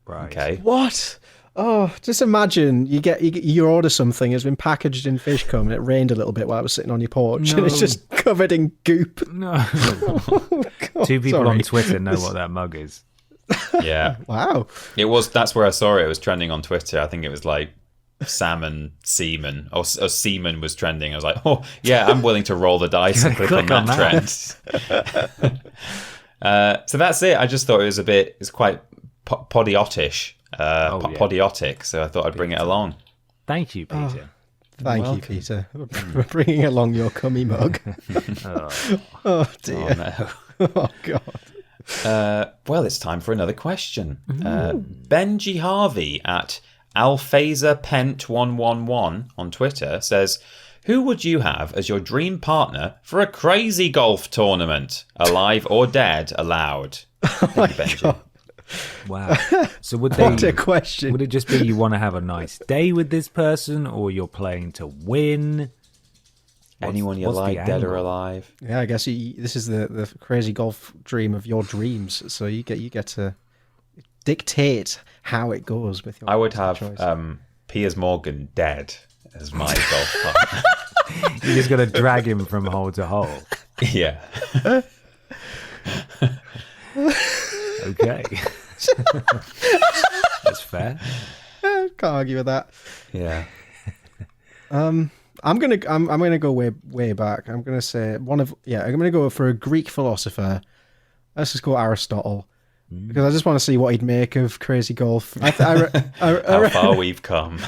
Right. Okay. What? Oh, just imagine you order something, it's been packaged in fish cum, and it rained a little bit while it was sitting on your porch, and it's just covered in goop. No. Oh, God, Two people sorry. on Twitter know what that mug is. Yeah. Wow. That's where I saw it. It was trending on Twitter. I think it was like salmon semen, or semen was trending. I was like, oh yeah, I'm willing to roll the dice and click on that trend. So that's it. I just thought it's quite podiotish. Podiotic, so I thought I'd bring it along. Thank you, Peter. Thank you, Peter, for bringing along your cummy mug. Oh, dear. Oh no. Oh, God. Well, it's time for another question. Benji Harvey at AlphazaPent111 on Twitter says, who would you have as your dream partner for a crazy golf tournament? Alive or dead allowed. Thank you, Benji. God. Wow. So would What they? a question. Would it just be you want to have a nice day with this person, or you're playing to win? Anyone you what's the like, dead or angle? alive. Yeah, I guess this is the crazy golf dream of your dreams. So you get to dictate how it goes with your. I would choice. have Piers Morgan dead as my golf partner. You're just going to drag him from hole to hole. Yeah. Okay. That's fair. Can't argue with that. Yeah. I'm gonna go way back. I'm gonna say I'm gonna go for a Greek philosopher. Let's just go Aristotle because I just want to see what he'd make of crazy golf. How far we've come.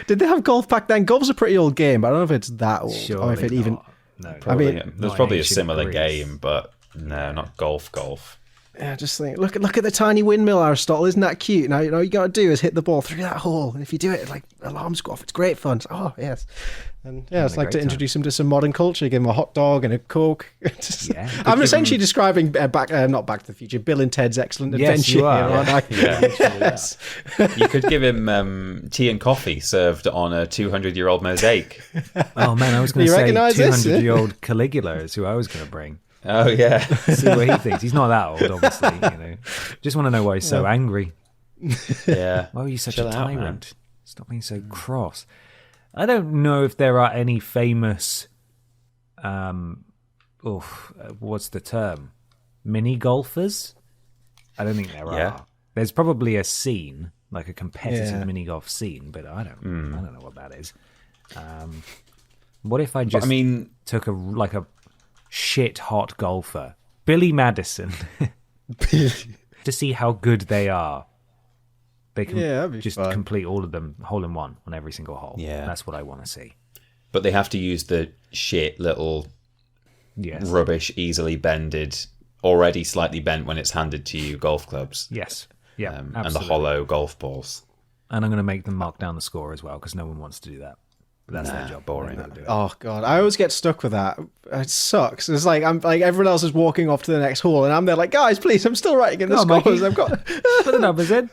Did they have golf back then? Golf's a pretty old game, but I don't know if it's that old Surely or if it even. not. No. Probably, mean, there's not probably a ancient similar Greece. game, but no, not golf. Yeah, just think. Look at the tiny windmill, Aristotle. Isn't that cute? Now all you got to do is hit the ball through that hole, and if you do it, like alarms go off. It's great fun. It's, oh yes, and yeah, it's a like to great introduce him to some modern culture. Give him a hot dog and a Coke. Yeah. I'm essentially describing not Back to the Future, Bill and Ted's Excellent Yes, Adventure. you are. Here, aren't I? Yeah. Yes. You could give him tea and coffee served on a 200-year-old mosaic. Oh man, I was going You to say recognise this? 200-year-old Caligula is who I was going to bring. Oh, yeah. See what he thinks. He's not that old, obviously. Just want to know why he's so angry. Yeah. Why were you such Chill a out, man. tyrant? Stop being so cross. I don't know if there are any famous, what's the term? Mini golfers? I don't think there Yeah. are. There's probably a scene, like a competitive Yeah. mini golf scene, but I don't know what that is. What if I just took a shit hot golfer, Billy Madison, to see how good they are? They can Yeah, that'd be just fun. complete all of them hole in one on every single hole. Yeah. That's what I want to see. But they have to use the shit little Yes. rubbish, easily bended, already slightly bent when it's handed to you golf clubs. Yes. Yeah. And the absolutely. hollow golf balls. And I'm going to make them mark down the score as well because no one wants to do that. But that's their job. boring. They gotta do it. Oh god, I always get stuck with that. It sucks. It's like I'm like everyone else is walking off to the next hole, and I'm there like, guys, please, I'm still writing in the Come on, scores. Mikey. I've got. Put the numbers in.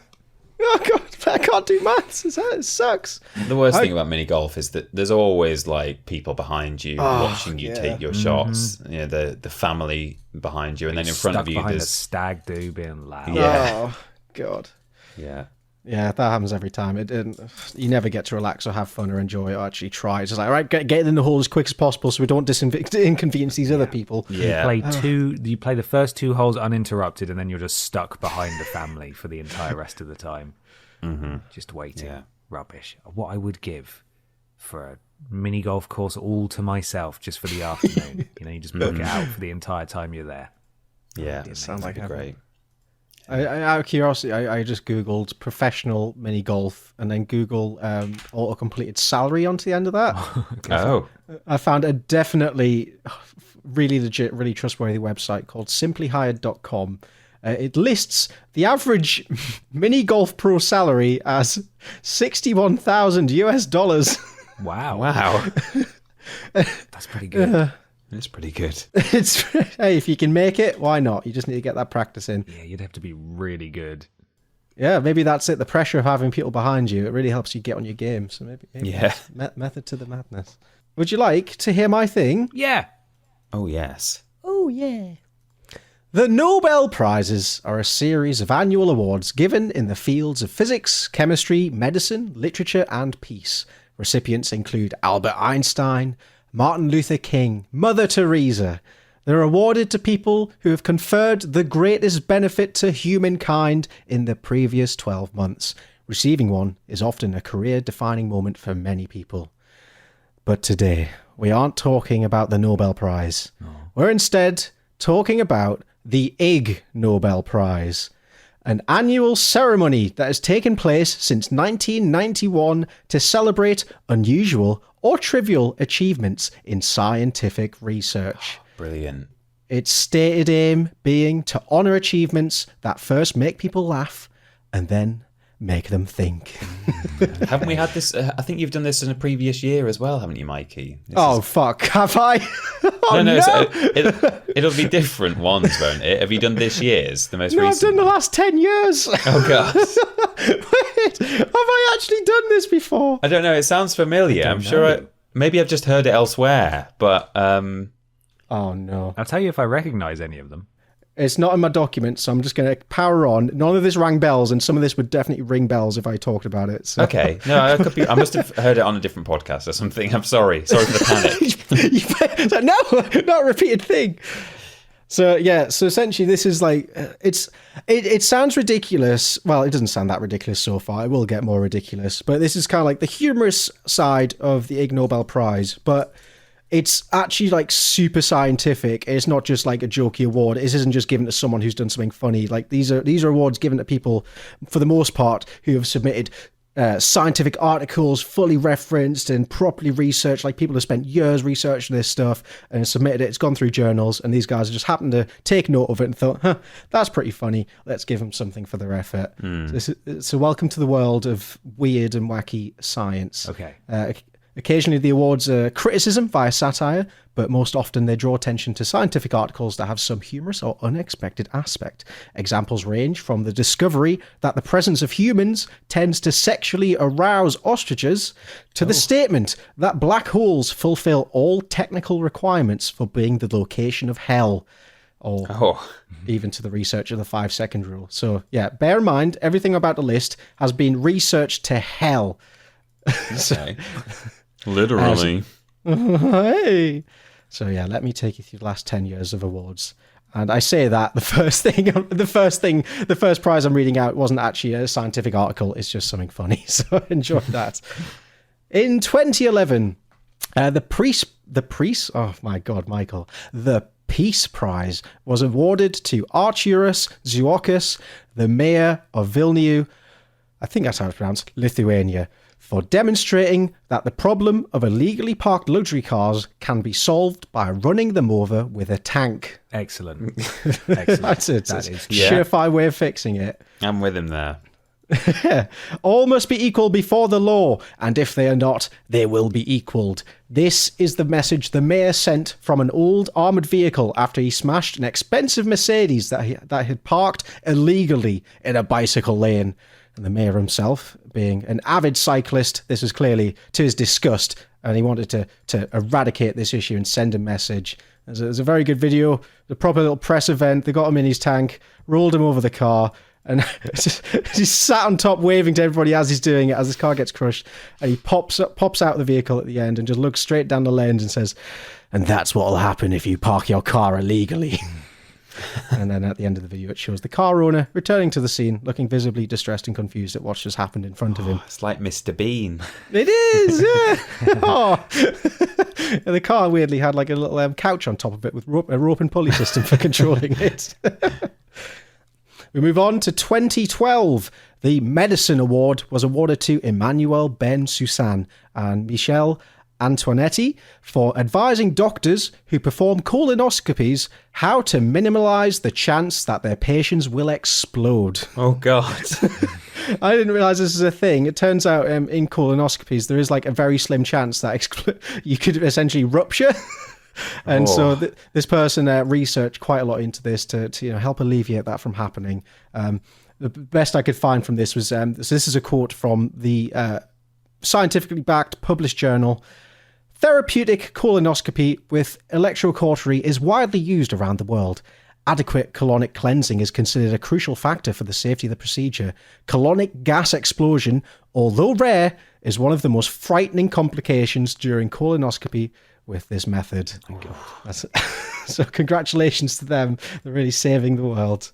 Oh god, I can't do maths. It sucks. The worst thing about mini golf is that there's always like people behind you watching you take your shots. You know, the family behind you, and then in front Stuck of you behind a there's stag do being loud. Yeah. Oh god. yeah. Yeah, that happens every time. You never get to relax or have fun or enjoy or actually try. It's just like, all right, get it in the hole as quick as possible so we don't inconvenience these other people. Yeah. You play the first two holes uninterrupted, and then you're just stuck behind the family for the entire rest of the time. Just waiting. Yeah. Rubbish. What I would give for a mini golf course all to myself just for the afternoon. You just book it out for the entire time you're there. Yeah. Sounds like That'd be great. Out of curiosity, I just Googled professional mini golf and then Google auto-completed salary onto the end of that. Oh. I found a definitely really legit, really trustworthy website called simplyhired.com. It lists the average mini golf pro salary as $61,000 US. Wow. Wow. That's pretty good. It's pretty good. It's hey, if you can make it, why not? You just need to get that practice in. Yeah, you'd have to be really good. Yeah, maybe that's it. The pressure of having people behind you, it really helps you get on your game. So maybe Yeah. that's method to the madness. Would you like to hear my thing? Yeah. Oh, yes. Oh, yeah. The Nobel Prizes are a series of annual awards given in the fields of physics, chemistry, medicine, literature, and peace. Recipients include Albert Einstein, Martin Luther King, Mother Teresa. They're awarded to people who have conferred the greatest benefit to humankind in the previous 12 months. Receiving one is often a career-defining moment for many people. But today, we aren't talking about the Nobel Prize. We're instead talking about the Ig Nobel Prize, an annual ceremony that has taken place since 1991 to celebrate unusual or trivial achievements in scientific research. Brilliant. Its stated aim being to honour achievements that first make people laugh and then make them think. Haven't we had this? I think you've done this in a previous year as well, haven't you, Mikey? Fuck, have I? Oh, no! It'll be different ones, won't it? Have you done this year's, the most No, recent? I've done the last 10 years. Oh, God. Wait, have I actually done this before? I don't know. It sounds familiar. I'm sure maybe I've just heard it elsewhere, but... Oh, no. I'll tell you if I recognise any of them. It's not in my documents, so I'm just going to power on. None of this rang bells, and some of this would definitely ring bells if I talked about it. So. Okay. No, I must have heard it on a different podcast or something. I'm sorry. Sorry for the panic. No, not a repeated thing. So essentially this is like, it sounds ridiculous. Well, it doesn't sound that ridiculous so far. It will get more ridiculous. But this is kind of like the humorous side of the Ig Nobel Prize. But it's actually like super scientific. It's not just like a jokey award. It isn't just given to someone who's done something funny. Like these are awards given to people, for the most part, who have submitted scientific articles, fully referenced and properly researched. Like people have spent years researching this stuff and submitted it. It's gone through journals, and these guys just happened to take note of it and thought, that's pretty funny. Let's give them something for their effort. So welcome to the world of weird and wacky science. Okay. Occasionally the awards are criticism via satire, but most often they draw attention to scientific articles that have some humorous or unexpected aspect. Examples range from the discovery that the presence of humans tends to sexually arouse ostriches to the statement that black holes fulfill all technical requirements for being the location of hell. Or even to the research of the 5-second rule. So yeah, bear in mind, everything about the list has been researched to hell. Okay. Literally. Hey. So yeah, let me take you through the last 10 years of awards. And I say that the first prize I'm reading out wasn't actually a scientific article. It's just something funny. So enjoy that. In 2011, oh my God, Michael, the Peace Prize was awarded to Artūras Zuokas, the mayor of Vilnius, I think that's how it's pronounced, Lithuania, for demonstrating that the problem of illegally parked luxury cars can be solved by running them over with a tank. Excellent. That's it. That is surefire way of fixing it. I'm with him there. All must be equal before the law, and if they are not, they will be equaled. This is the message the mayor sent from an old armoured vehicle after he smashed an expensive Mercedes that had parked illegally in a bicycle lane. And the mayor himself, being an avid cyclist, this was clearly to his disgust, and he wanted to eradicate this issue and send a message. There's a very good video, the proper little press event. They got him in his tank, rolled him over the car, and he sat on top waving to everybody as he's doing it, as his car gets crushed. And he pops out of the vehicle at the end and just looks straight down the lens and says, "And that's what will happen if you park your car illegally." And then at the end of the video, it shows the car owner returning to the scene, looking visibly distressed and confused at what's just happened in front of him. It's like Mr. Bean. It is, yeah. Oh. And the car weirdly had like a little couch on top of it with a rope and pulley system for controlling it. We move on to 2012. The Medicine Award was awarded to Emmanuel Ben Susan and Michel Antoinetti for advising doctors who perform colonoscopies how to minimize the chance that their patients will explode. Oh, God. I didn't realize this is a thing. It turns out in colonoscopies, there is like a very slim chance that you could essentially rupture. And so this person researched quite a lot into this to help alleviate that from happening. The best I could find from this was, so this is a quote from the scientifically backed published journal. Therapeutic colonoscopy with electrocautery is widely used around the world. Adequate colonic cleansing is considered a crucial factor for the safety of the procedure. Colonic gas explosion, although rare, is one of the most frightening complications during colonoscopy with this method. So congratulations to them. They're really saving the world.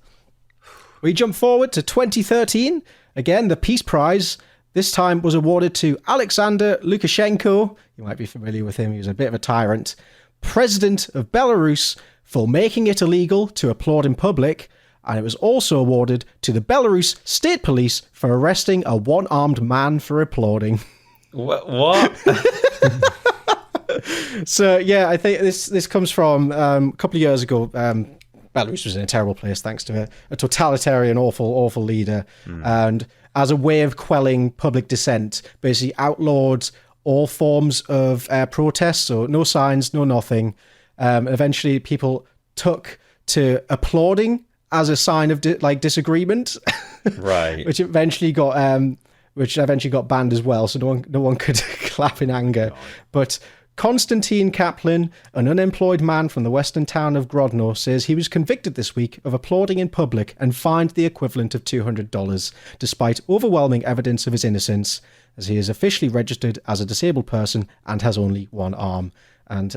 We jump forward to 2013. Again, the Peace Prize this time was awarded to Alexander Lukashenko. You might be familiar with him. He was a bit of a tyrant. President of Belarus, for making it illegal to applaud in public. And it was also awarded to the Belarus State Police for arresting a one-armed man for applauding. What? So, yeah, I think this comes from a couple of years ago. Belarus was in a terrible place thanks to a totalitarian, awful leader. And as a way of quelling public dissent, basically outlawed all forms of protest. So no signs, no nothing. Eventually, people took to applauding as a sign of disagreement, Right. which eventually got banned as well. So no one could clap in anger. God. But Konstantin Kaplan, an unemployed man from the western town of Grodno, says he was convicted this week of applauding in public and fined the equivalent of $200, despite overwhelming evidence of his innocence, as he is officially registered as a disabled person and has only one arm. And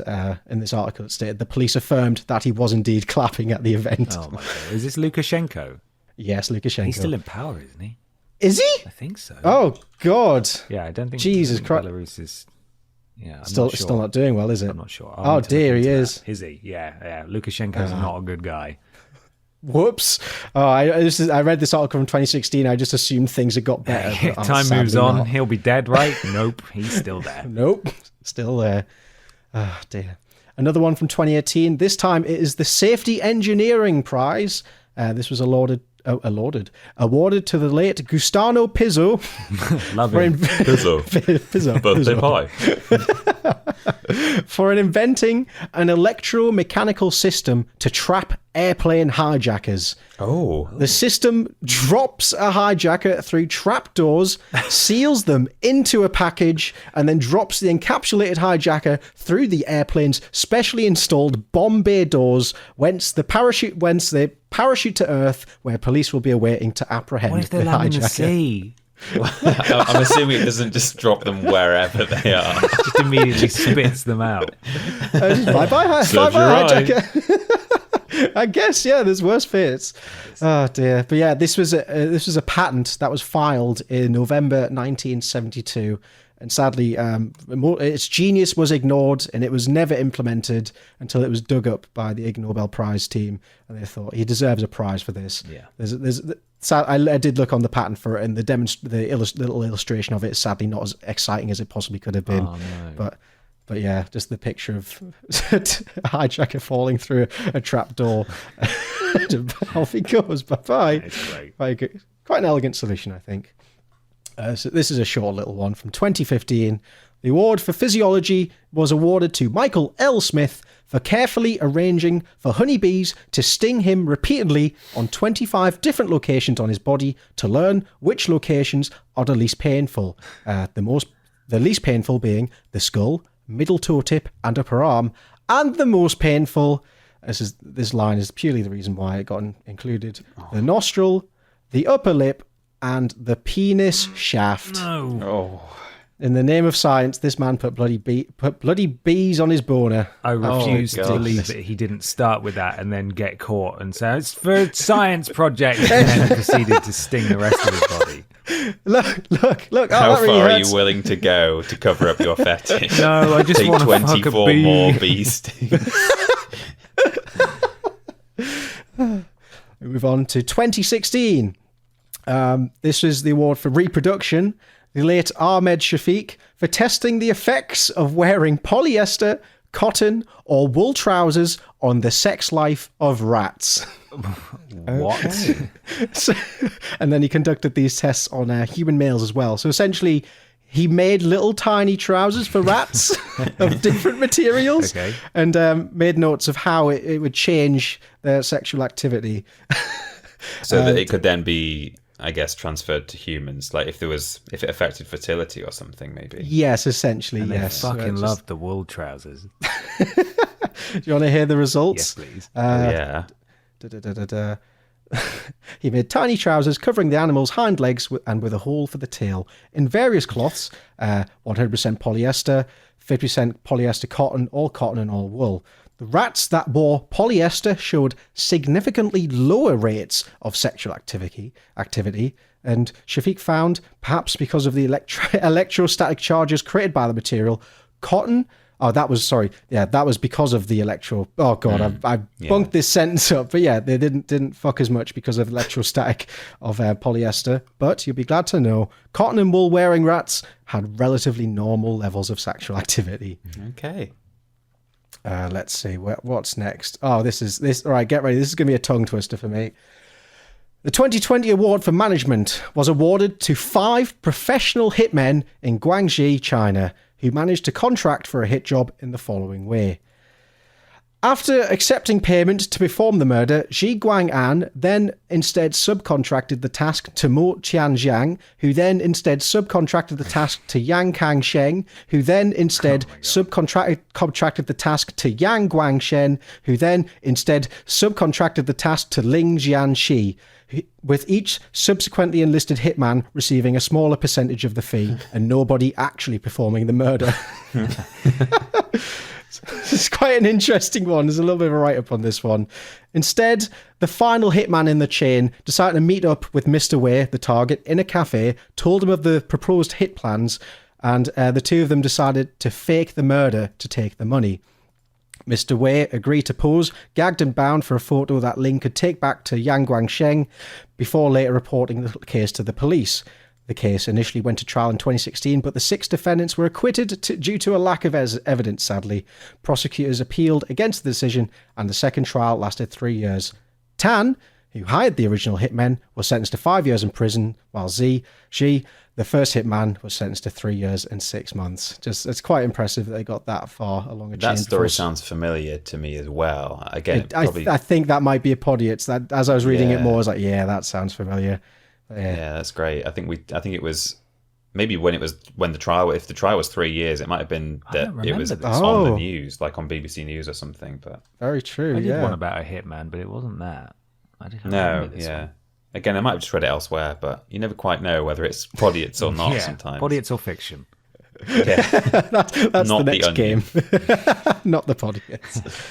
in this article, it stated the police affirmed that he was indeed clapping at the event. Oh my God. Is this Lukashenko? Yes, Lukashenko. He's still in power, isn't he? Is he? I think so. Oh, God. Yeah, I don't think Jesus Christ. Belarus is... Yeah, I'm still not doing well, is it? I'm not sure. Oh dear, he is. Is he? Yeah. Lukashenko's not a good guy. Whoops. Oh, I read this article from 2016. I just assumed things had got better. Time moves on. He'll be dead, right? Nope, he's still there. Nope, still there. Oh dear. Another one from 2018. This time it is the Safety Engineering Prize. This was awarded to the late Gustavo Pizzo. Love him. Pizzo. Birthday pie. For inventing an electromechanical system to trap airplane hijackers. Oh. The system drops a hijacker through trapdoors, seals them into a package, and then drops the encapsulated hijacker through the airplane's specially installed bomb bay doors, whence they parachute to Earth, where police will be awaiting to apprehend what if the they're landing hijacker. in the sea? I'm assuming it doesn't just drop them wherever they are. Just immediately spits them out. Bye-bye hijacker. I guess, yeah, there's worse fates. Oh dear. But yeah, this was a patent that was filed in November 1972. And sadly, its genius was ignored, and it was never implemented until it was dug up by the Ig Nobel Prize team, and they thought he deserves a prize for this. Yeah. I did look on the patent for it, and the little illustration of it is sadly not as exciting as it possibly could have been. Oh, no. But yeah, just the picture of a hijacker falling through a trap door. Off he goes. Bye-bye. It's great. Quite an elegant solution, I think. So this is a short little one from 2015. The award for physiology was awarded to Michael L. Smith for carefully arranging for honeybees to sting him repeatedly on 25 different locations on his body to learn which locations are the least painful. The least painful being the skull, middle toe tip, and upper arm, and the most painful. This line is purely the reason why it got included. The nostril, the upper lip, and the penis shaft. No. Oh. In the name of science, this man put bloody bees on his boner. I refuse to believe that he didn't start with that and then get caught and say, it's for a science project, and then proceeded to sting the rest of his body. Look. How that really far are hurts. you willing to go to cover up your fetish? No, I just Take want to fuck a 24 bee. more bee stings. We move on to 2016. This was the award for reproduction. The late Ahmed Shafiq for testing the effects of wearing polyester, cotton, or wool trousers on the sex life of rats. What? And then he conducted these tests on human males as well. So essentially, he made little tiny trousers for rats of different materials, Okay. and made notes of how it would change their sexual activity. So that it could then be, I guess, transferred to humans, like if it affected fertility or something, maybe. Yes, essentially, And yes. they fucking Just- loved the wool trousers. Do you want to hear the results? Yes, please. Yeah. He made tiny trousers covering the animal's hind legs and with a hole for the tail in various cloths, 100% polyester, 50% polyester cotton, all cotton and all wool. The rats that wore polyester showed significantly lower rates of sexual activity, and Shafiq found, perhaps because of the electrostatic charges created by the material, cotton... Oh, that was because of the electro... Oh, God, I bunked this sentence up. But yeah, they didn't fuck as much because of electrostatic of polyester. But you'll be glad to know, cotton and wool wearing rats had relatively normal levels of sexual activity. Okay. Let's see, what's next? Oh, this. All right, get ready. This is going to be a tongue twister for me. The 2020 award for management was awarded to 5 professional hitmen in Guangxi, China, who managed to contract for a hit job in the following way. After accepting payment to perform the murder, Ji Guang'an then instead subcontracted the task to Mo Tianjiang, who then instead subcontracted the task to Yang Kangsheng, who then instead subcontracted the task to Yang Guangshen, who then instead subcontracted the task to Ling Jianxi, with each subsequently enlisted hitman receiving a smaller percentage of the fee and nobody actually performing the murder. It's quite an interesting one. There's a little bit of a write-up on this one. Instead, the final hitman in the chain decided to meet up with Mr. Wei, the target, in a cafe, told him of the proposed hit plans, and the two of them decided to fake the murder to take the money. Mr. Wei agreed to pose, gagged and bound for a photo that Ling could take back to Yang Guangsheng before later reporting the case to the police. The case initially went to trial in 2016, but the 6 defendants were acquitted due to a lack of evidence, sadly. Prosecutors appealed against the decision, and the second trial lasted 3 years. Tan, who hired the original hitmen, was sentenced to 5 years in prison, while Xi, the first hitman, was sentenced to 3 years and 6 months. It's quite impressive that they got that far along a chain. That story sounds familiar to me as well. Again, I think that might be a Podiots. That as I was reading it more, I was like, yeah, that sounds familiar. Yeah, that's great. I think it was maybe when the trial. If the trial was 3 years, it might have been that it was on the news, like on BBC News or something. But very true. I did one about a hitman, but it wasn't that. I didn't remember this one. Again, I might have just read it elsewhere, but you never quite know whether it's Podiots or not. Sometimes Podiots or fiction. Yeah, that's not the next game. Not the Podiots.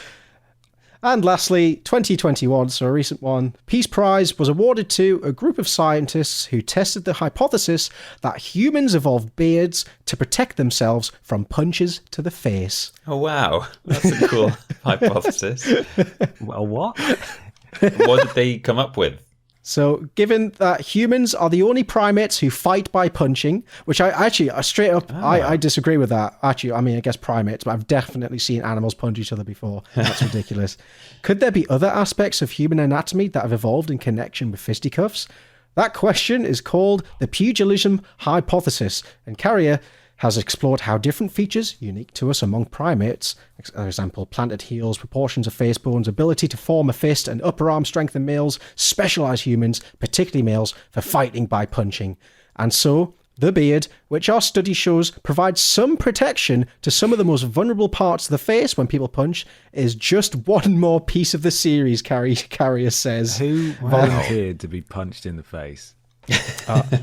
And lastly, 2021, so a recent one, Peace Prize was awarded to a group of scientists who tested the hypothesis that humans evolved beards to protect themselves from punches to the face. Oh, wow. That's a cool hypothesis. Well, what? What did they come up with? So, given that humans are the only primates who fight by punching, which I actually, straight up, I disagree with that. Actually, I mean, I guess primates, but I've definitely seen animals punch each other before. That's ridiculous. Could there be other aspects of human anatomy that have evolved in connection with fisticuffs? That question is called the pugilism hypothesis, and Carrier has explored how different features unique to us among primates, for example, planted heels, proportions of face bones, ability to form a fist, and upper arm strength in males, specialize humans, particularly males, for fighting by punching. And so, the beard, which our study shows provides some protection to some of the most vulnerable parts of the face when people punch, is just one more piece of the series, Carrier says. Who volunteered to be punched in the face?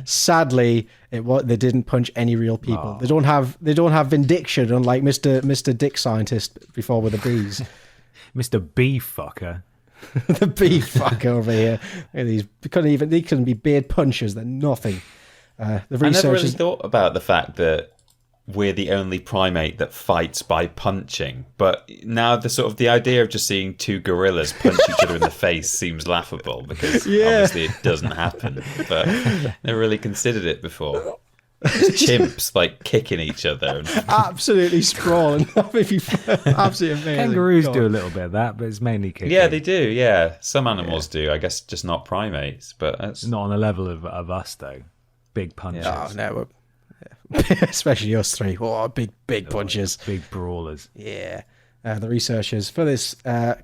Sadly, they didn't punch any real people. They don't have vindiction, unlike Mr. Dick Scientist before with the bees. Mr. Bee Fucker. The bee fucker over here. They couldn't be beard punchers. They're nothing. I never really thought about the fact that we're the only primate that fights by punching, but now the idea of just seeing two gorillas punch each other in the face seems laughable because obviously it doesn't happen, but never really considered it before. Just chimps like kicking each other and absolutely sprawling. Absolutely amazing. Kangaroos do a little bit of that, but it's mainly kicking. Yeah, they do. Yeah, some animals do. I guess just not primates, but that's not on the level of us though. Big punches. Oh, no. Especially us three. Oh, big punches. Big brawlers. Yeah. The researchers for this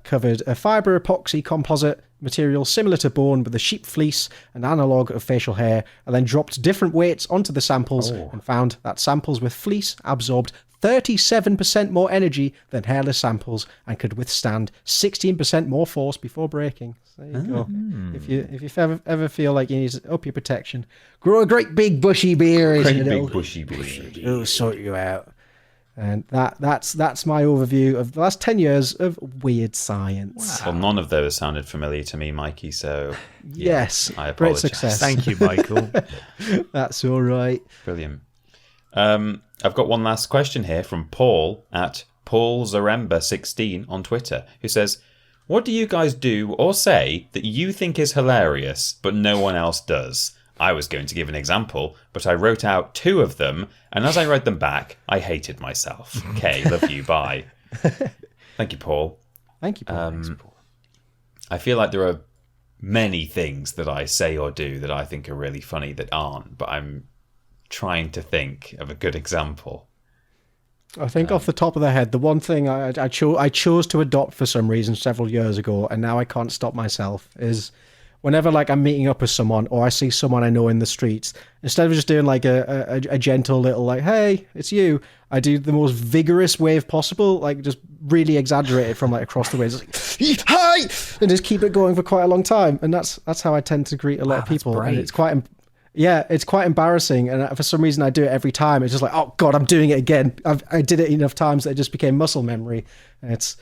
covered a fibre epoxy composite material similar to bone with a sheep fleece, an analogue of facial hair, and then dropped different weights onto the samples and found that samples with fleece absorbed 37% more energy than hairless samples and could withstand 16% more force before breaking. So there you go. If you ever feel like you need to up your protection, grow a great big bushy beard. Bushy beard. It'll sort you out. And that's my overview of the last 10 years of weird science. Wow. Well, none of those sounded familiar to me, Mikey, so yes, I apologize. Great success. Thank you, Michael. That's all right. Brilliant. I've got one last question here from Paul at PaulZaremba16 on Twitter, who says, what do you guys do or say that you think is hilarious, but no one else does? I was going to give an example, but I wrote out 2 of them, and as I read them back, I hated myself. Okay, love you, bye. Thank you, Paul. Thank you, Paul. Thanks, Paul. I feel like there are many things that I say or do that I think are really funny that aren't, but I'm trying to think of a good example. I think off the top of the head, the one thing I chose to adopt for some reason several years ago, and now I can't stop myself, is whenever like I'm meeting up with someone or I see someone I know in the streets, instead of just doing like a gentle little like, hey, it's you, I do the most vigorous wave possible, like just really exaggerated from like across the way. Just like, hi! And just keep it going for quite a long time. And that's how I tend to greet a lot of people. And it's quite embarrassing. And for some reason I do it every time. It's just like, oh God, I'm doing it again. I did it enough times that it just became muscle memory. And it's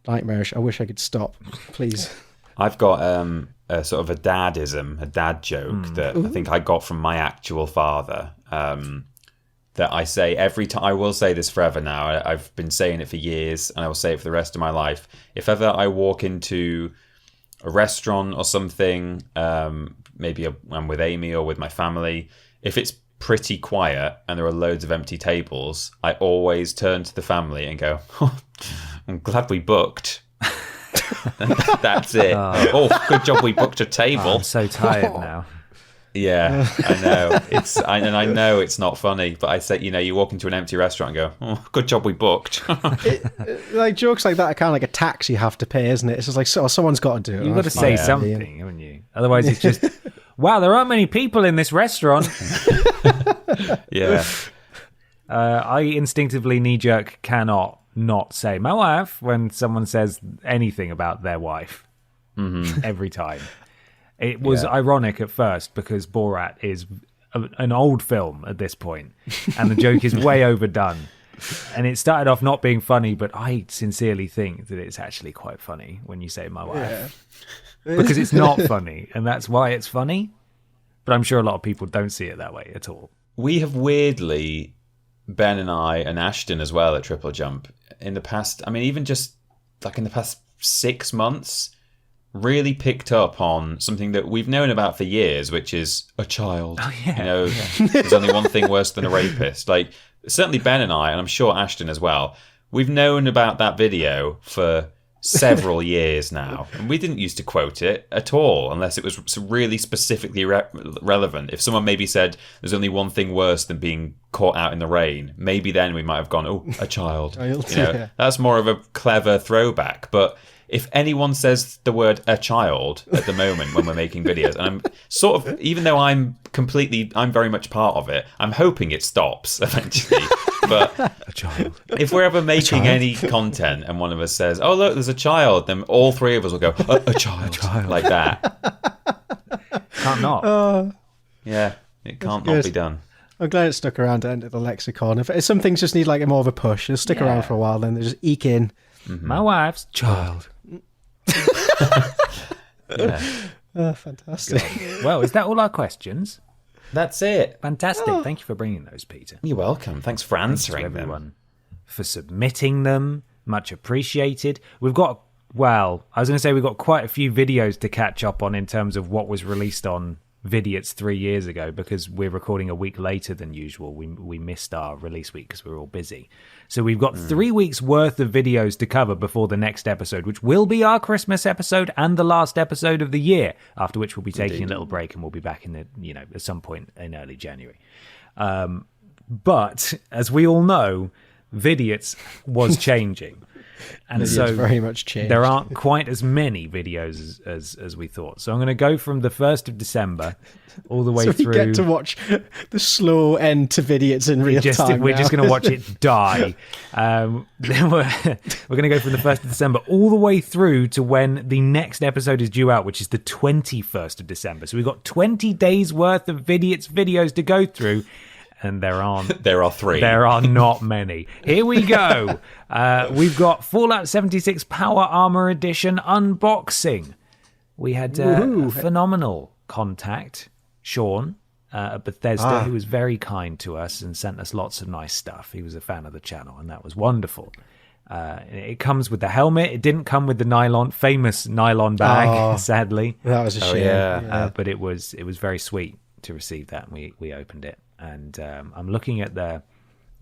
nightmarish. I wish I could stop, please. I've got a sort of a dadism, a dad joke that I think I got from my actual father. That I say every time. I will say this forever now. I've been saying it for years, and I will say it for the rest of my life. If ever I walk into a restaurant or something, maybe I'm with Amy or with my family, if it's pretty quiet and there are loads of empty tables, I always turn to the family and go, oh, I'm glad we booked. That's it. Oh, good job we booked a table. I'm so tired now. Yeah, I know. I know it's not funny, but I say, you walk into an empty restaurant and go, oh, good job we booked. Like jokes like that are kind of like a tax you have to pay, isn't it? It's just like, someone's got to do it. You've got to say something, haven't you? Otherwise it's just, wow, there aren't many people in this restaurant. Yeah. I instinctively knee-jerk cannot not say my wife when someone says anything about their wife. Every time. It was ironic at first because Borat is an old film at this point, and the joke is way overdone. And it started off not being funny, but I sincerely think that it's actually quite funny when you say my wife. Yeah. Because it's not funny, and that's why it's funny. But I'm sure a lot of people don't see it that way at all. We have weirdly, Ben and I, and Ashton as well at Triple Jump, in the past, I mean, even just like in the past 6 months, really picked up on something that we've known about for years, which is a child. Oh, yeah. There's only one thing worse than a rapist. Like, certainly Ben and I, and I'm sure Ashton as well, we've known about that video for several years now. And we didn't used to quote it at all, unless it was really specifically relevant. If someone maybe said, there's only one thing worse than being caught out in the rain, maybe then we might have gone, oh, a child. That's more of a clever throwback. But if anyone says the word a child at the moment when we're making videos, and I'm sort of, even though I'm very much part of it, I'm hoping it stops eventually. But a child. If we're ever making any content and one of us says, oh, look, there's a child, then all three of us will go, a child. Like that. Can't not. Yeah, it can't not be done. I'm glad it stuck around to enter the lexicon. If some things just need like more of a push, they'll stick around for a while, then they just eke in. My wife's child. Fantastic. God. Well, is that all our questions? That's it. Fantastic. Thank you for bringing those, Peter. You're welcome. Thanks for answering Thanks to everyone for submitting them. Much appreciated. We've got quite a few videos to catch up on in terms of what was released on Vidiots 3 years ago, because we're recording a week later than usual. We missed our release week because we were all busy. So we've got 3 weeks worth of videos to cover before the next episode, which will be our Christmas episode and the last episode of the year, after which we'll be taking a little break and we'll be back in at some point in early January. But as we all know, Vidiots was changing. And so very much changed. There aren't quite as many videos as we thought. So I'm going to go from the 1st of December all the way through. So we get to watch the slow end to Vidiots in real time. We're just going to watch it die. Then we're going to go from the 1st of December all the way through to when the next episode is due out, which is the 21st of December. So we've got 20 days worth of Vidiots videos to go through. And there are 3. There are not many. Here we go. We've got Fallout 76 Power Armor Edition unboxing. We had a phenomenal contact, Sean, at Bethesda, who was very kind to us and sent us lots of nice stuff. He was a fan of the channel, and that was wonderful. It comes with the helmet. It didn't come with the famous nylon bag, sadly. That was a shame. Yeah. But it was very sweet to receive that, and we opened it. And I'm looking at the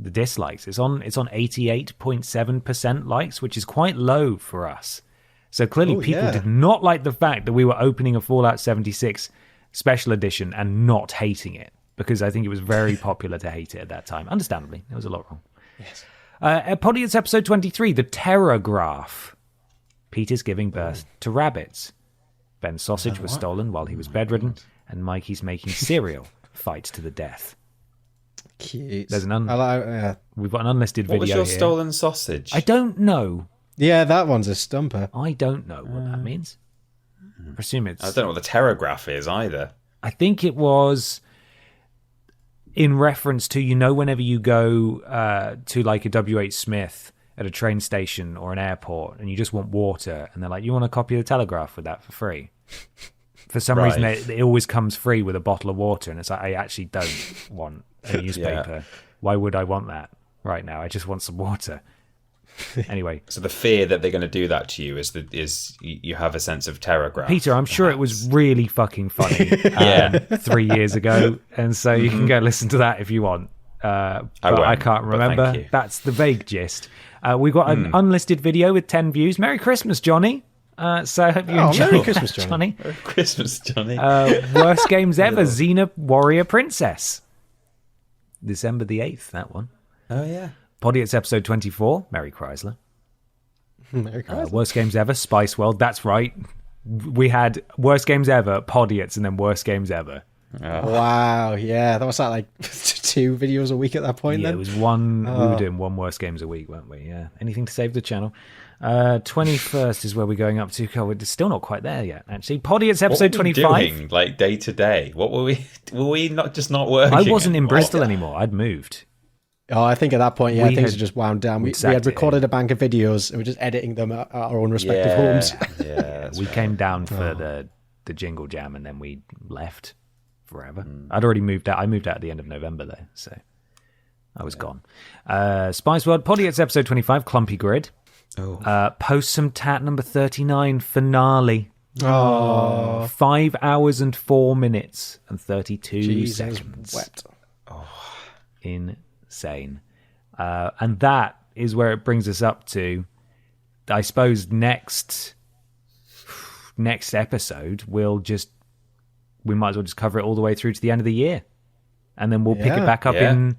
dislikes. It's on 88.7% likes, which is quite low for us. So clearly people did not like the fact that we were opening a Fallout 76 special edition and not hating it, because I think it was very popular to hate it at that time. Understandably, there was a lot wrong. Yes. Podiots episode 23, The Terror Graph. Peter's giving birth to rabbits. Ben's sausage was stolen while he was bedridden, and Mikey's making cereal. Fight to the death. Cute. There's an we've got an unlisted What video was your here. stolen sausage? I don't know. Yeah, that one's a stumper. I don't know what that means. I presume it's... I don't know what the terrograph is either. I think it was in reference to, whenever you go to like a WH Smith at a train station or an airport and you just want water and they're like, you want a copy of the Telegraph with that for free? For some reason, it always comes free with a bottle of water, and it's like, I actually don't want a newspaper. Why would I want that right now? I just want some water. Anyway. So the fear that they're going to do that to you is you have a sense of terrorgraph. Peter, I'm sure it was really fucking funny 3 years ago, and so you can go listen to that if you want. But I can't remember. That's the vague gist. We've got an unlisted video with 10 views. Merry Christmas, Johnny. So I hope you enjoy. Merry Christmas, Johnny. Merry Christmas, Johnny. Worst games ever. Xena Warrior Princess. December the 8th, that one. Oh, yeah. Podiots episode 24. Merry Chrysler. Merry Chrysler. Worst games ever. Spice World. That's right. We had worst games ever, Podiots, and then worst games ever. Oh. Wow, yeah. That was like 2 videos a week at that point, Yeah, then? it was one. We were doing one worst games a week, weren't we? Yeah. Anything to save the channel. 21st is where we're going up to. God, we're still not quite there yet, actually. Podiots episode 25. What were we doing, like, day to day? What were we... Were we not working? I wasn't in Bristol anymore. I'd moved. Oh, I think at that point, things had just wound down. We had recorded a bank of videos and we're just editing them at our own respective homes. Yeah, we came down for the Jingle Jam and then we left forever. I'd already moved out. I moved out at the end of November, though, so I was gone. Spice World, Podiots episode 25, Clumpy Grid. Post Some Tat number 39, finale. 5 hours and 4 minutes and 32 seconds. Wet. Insane. And that is where it brings us up to, I suppose, next episode we might as well just cover it all the way through to the end of the year, and then we'll pick it back up in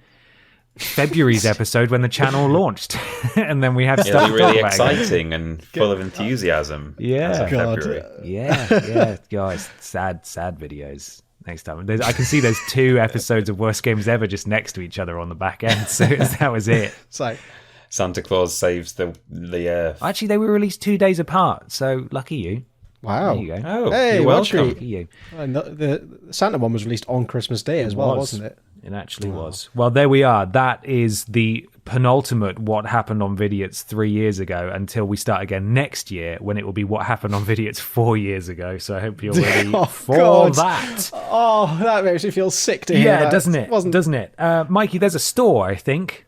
February's episode when the channel launched, and then we have stuff it'll be really to talk about exciting and full of enthusiasm. God. Yeah, guys, sad videos next time. I can see there's 2 episodes of Worst Games Ever just next to each other on the back end, so that was it. It's like Santa Claus saves the earth. Actually, they were released 2 days apart, so lucky you. wow. There you go. Oh, Hey, you're what welcome. treat. Lucky you. The Santa one was released on Christmas Day as well, wasn't it? It actually was. Well, there we are. That is the penultimate what happened on Vidiots 3 years ago, until we start again next year when it will be what happened on Vidiots 4 years ago. So I hope you're ready for God. that. Oh, that makes me feel sick to hear that. Doesn't it? Doesn't it? Mikey, there's a store, I think.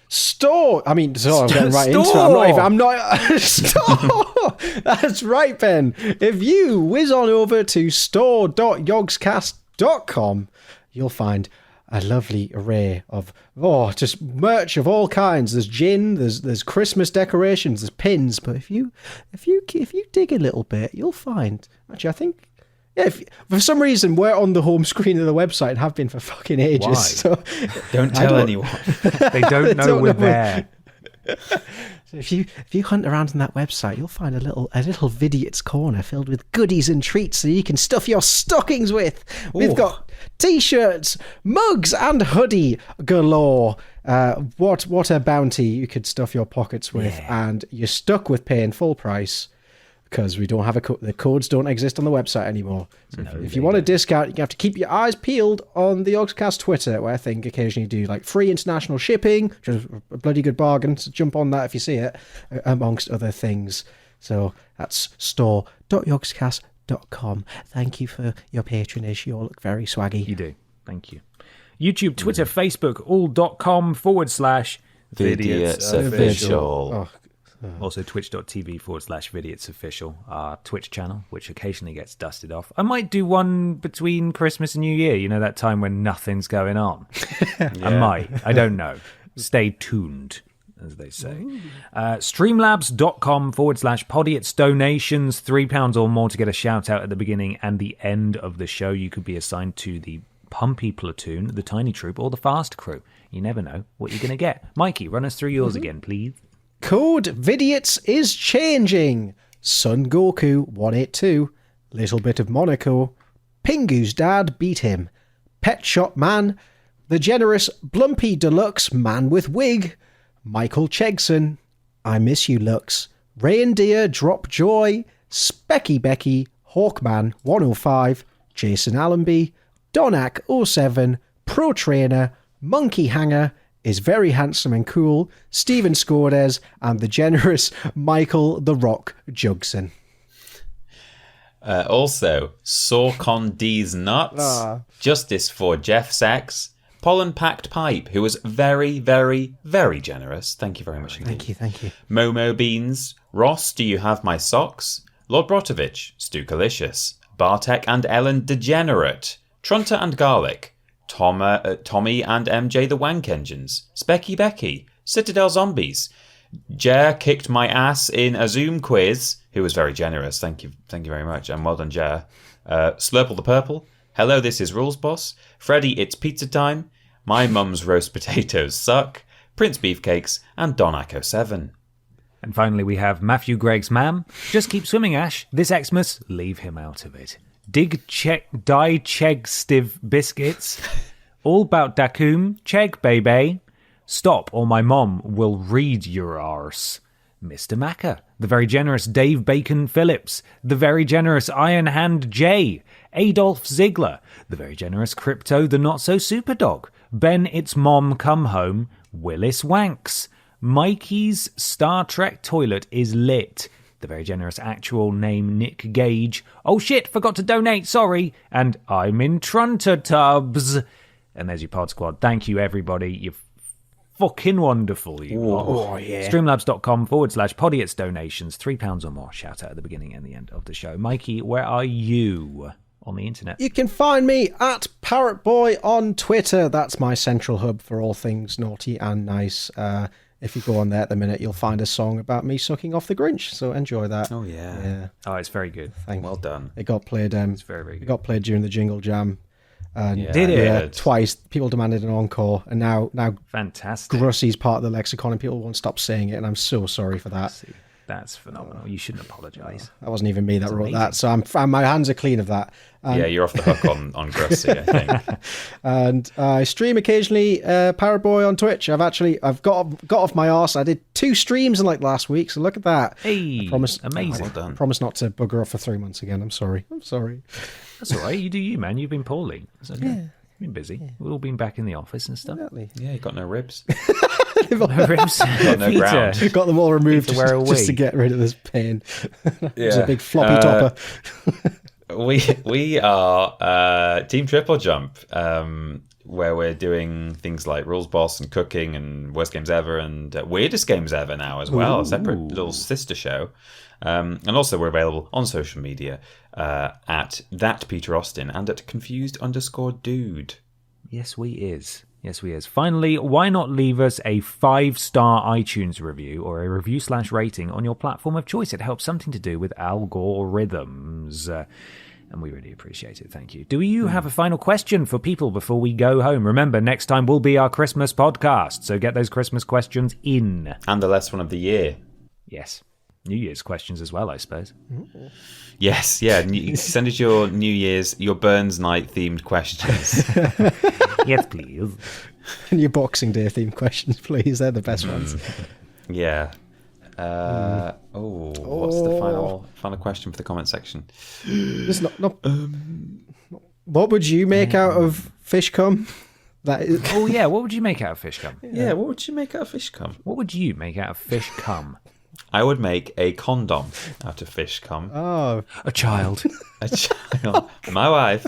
Store. I mean, so I'm getting right into it. I'm not store. That's right, Ben. If you whiz on over to store.yogscast.com, you'll find a lovely array of just merch of all kinds. There's gin, there's Christmas decorations, there's pins. But if you dig a little bit, you'll find. Actually, I think. Yeah, if, for some reason, we're on the home screen of the website and have been for fucking ages. Why? So Don't tell anyone. They don't know we're there. So if you hunt around on that website, you'll find a little Vidiots corner filled with goodies and treats that you can stuff your stockings with. We've got t-shirts, mugs, and hoodie galore. What a bounty you could stuff your pockets with, and you're stuck with paying full price. Because we don't have the codes don't exist on the website anymore. So if you want a discount, you have to keep your eyes peeled on the Yogscast Twitter, where I think occasionally do like free international shipping, which is a bloody good bargain. So jump on that if you see it, amongst other things. So that's store.yogscast.com. Thank you for your patronage. You all look very swaggy. You do. Thank you. YouTube, Twitter, Facebook, all.com/Vidiots official. Oh, Also, twitch.tv/Vidiots official, our Twitch channel, which occasionally gets dusted off. I might do one between Christmas and New Year, you know, that time when nothing's going on. I might. I don't know. Stay tuned, as they say. Streamlabs.com/Podiots donations, £3 or more to get a shout out at the beginning and the end of the show. You could be assigned to the Pumpy Platoon, the Tiny Troop, or the Fast Crew. You never know what you're going to get. Mikey, run us through yours again, please. Code Vidiots is changing. Son Goku 182. Little bit of Monaco. Pingu's dad beat him. Pet Shop Man. The generous Blumpy Deluxe Man with Wig. Michael Chegson. I miss you, Lux. Reindeer Drop Joy. Specky Becky. Hawkman 105. Jason Allenby. Donak 07. Pro Trainer. Monkey Hanger. Is very handsome and cool. Steven Scordes. And the generous Michael the Rock Jugson. Also, Sorcon D's nuts. Justice for Jeff Sachs. Pollen-packed pipe, who was very, very, very generous. Thank you very much indeed. Thank you. Momo Beans. Ross, do you have my socks? Lord Brotovich. Stukalicious. Bartek and Ellen Degenerate. Trunter and Garlic. Tommy and MJ the Wank Engines. Specky Becky. Citadel Zombies. Jer kicked my ass in a Zoom quiz, who was very generous. Thank you very much, and well done, Jer. Slurple the Purple. Hello, this is Rules Boss. Freddy, it's pizza time. My mum's roast potatoes suck. Prince Beefcakes, and Donaco 7. And finally, we have Matthew Greg's Mam. Just keep swimming, Ash. This Xmas, leave him out of it. Die Cheg Stiv Biscuits. All about Dakum. Cheg Baby. Stop, or my mom will read your arse. Mr. Macca, the very generous Dave Bacon Phillips, the very generous Iron Hand J, Adolf Ziegler, the very generous Crypto the Not So Super Dog, Ben It's Mom Come Home, Willis Wanks, Mikey's Star Trek Toilet is Lit, the very generous actual name Nick Gage, oh shit, forgot to donate, sorry, and I'm in Trunter Tubs. And there's your Pod Squad. Thank you, everybody. You're fucking wonderful, you lot. Oh, yeah. Streamlabs.com/Podiots donations, £3 or more. Shout out at the beginning and the end of the show. Mikey, where are you on the internet? You can find me at Parrot Boy on Twitter. That's my central hub for all things naughty and nice. If you go on there at the minute, you'll find a song about me sucking off the Grinch. So enjoy that. Oh, yeah. Oh, it's very good. Well done. It got played. It's very, very good. It got played during the Jingle Jam. And Did it? Yeah, twice. People demanded an encore, and now Fantastic. Grussy's part of the lexicon, and people won't stop saying it, and I'm so sorry for that. That's phenomenal. You shouldn't apologise. That wasn't even me that wrote that, so my hands are clean of that. You're off the hook on Grussy, I think. And I stream occasionally, Parrot Boy on Twitch. I've got off my arse. I did 2 streams in like last week, so look at that. Hey, I promise, amazing. Well done. Promise not to bugger off for 3 months again. I'm sorry. That's all right. You do you, man. You've been poorly. It's okay. You've been busy. We've all been back in the office and stuff. Exactly. Yeah, you got no ribs. No ribs. Got no ground. Got them all removed Need to wear a just to wig. get rid of this pain. It was Yeah. a big floppy topper. We are Team Triple Jump, where we're doing things like Rules Boss and cooking and Worst Games Ever and Weirdest Games Ever now as well. A separate little sister show. And also we're available on social media at that Peter Austin and at confused_dude. Yes, we is. Finally, why not leave us a 5-star iTunes review or a review/rating on your platform of choice? It helps something to do with algorithms. And we really appreciate it. Thank you. Do you have a final question for people before we go home? Remember, next time will be our Christmas podcast. So get those Christmas questions in. And the last one of the year. Yes. New Year's questions as well, I suppose. Yes, yeah. Send us your New Year's, your Burns Night themed questions. Yes, please. And your Boxing Day themed questions, please. They're the best ones. Yeah. What's the final question for the comment section? It's not, what would you make out of fish cum? That is, Oh, yeah. What would you make out of fish cum? Yeah, what would you make out of fish cum? What would you make out of fish cum? I would make a condom out of fish cum. oh, A child. A child. My wife.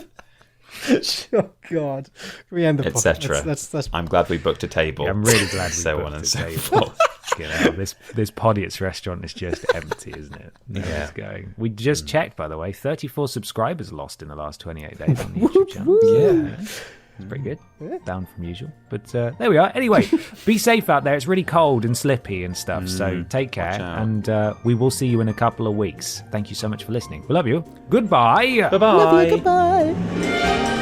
oh God. Can we end the Etc. That's I'm glad we booked a table. I'm really glad we so booked on and a so table. forth. Get out. This Podiots restaurant is just empty, isn't it? It's going. We just checked, by the way, 34 subscribers lost in the last 28 days on the YouTube channel. Yeah. It's pretty good. Down from usual. But there we are. Anyway, be safe out there. It's really cold and slippy and stuff. So take care. watch out. And we will see you in a couple of weeks. Thank you so much for listening. We love you. Goodbye. Bye-bye. Love you, goodbye.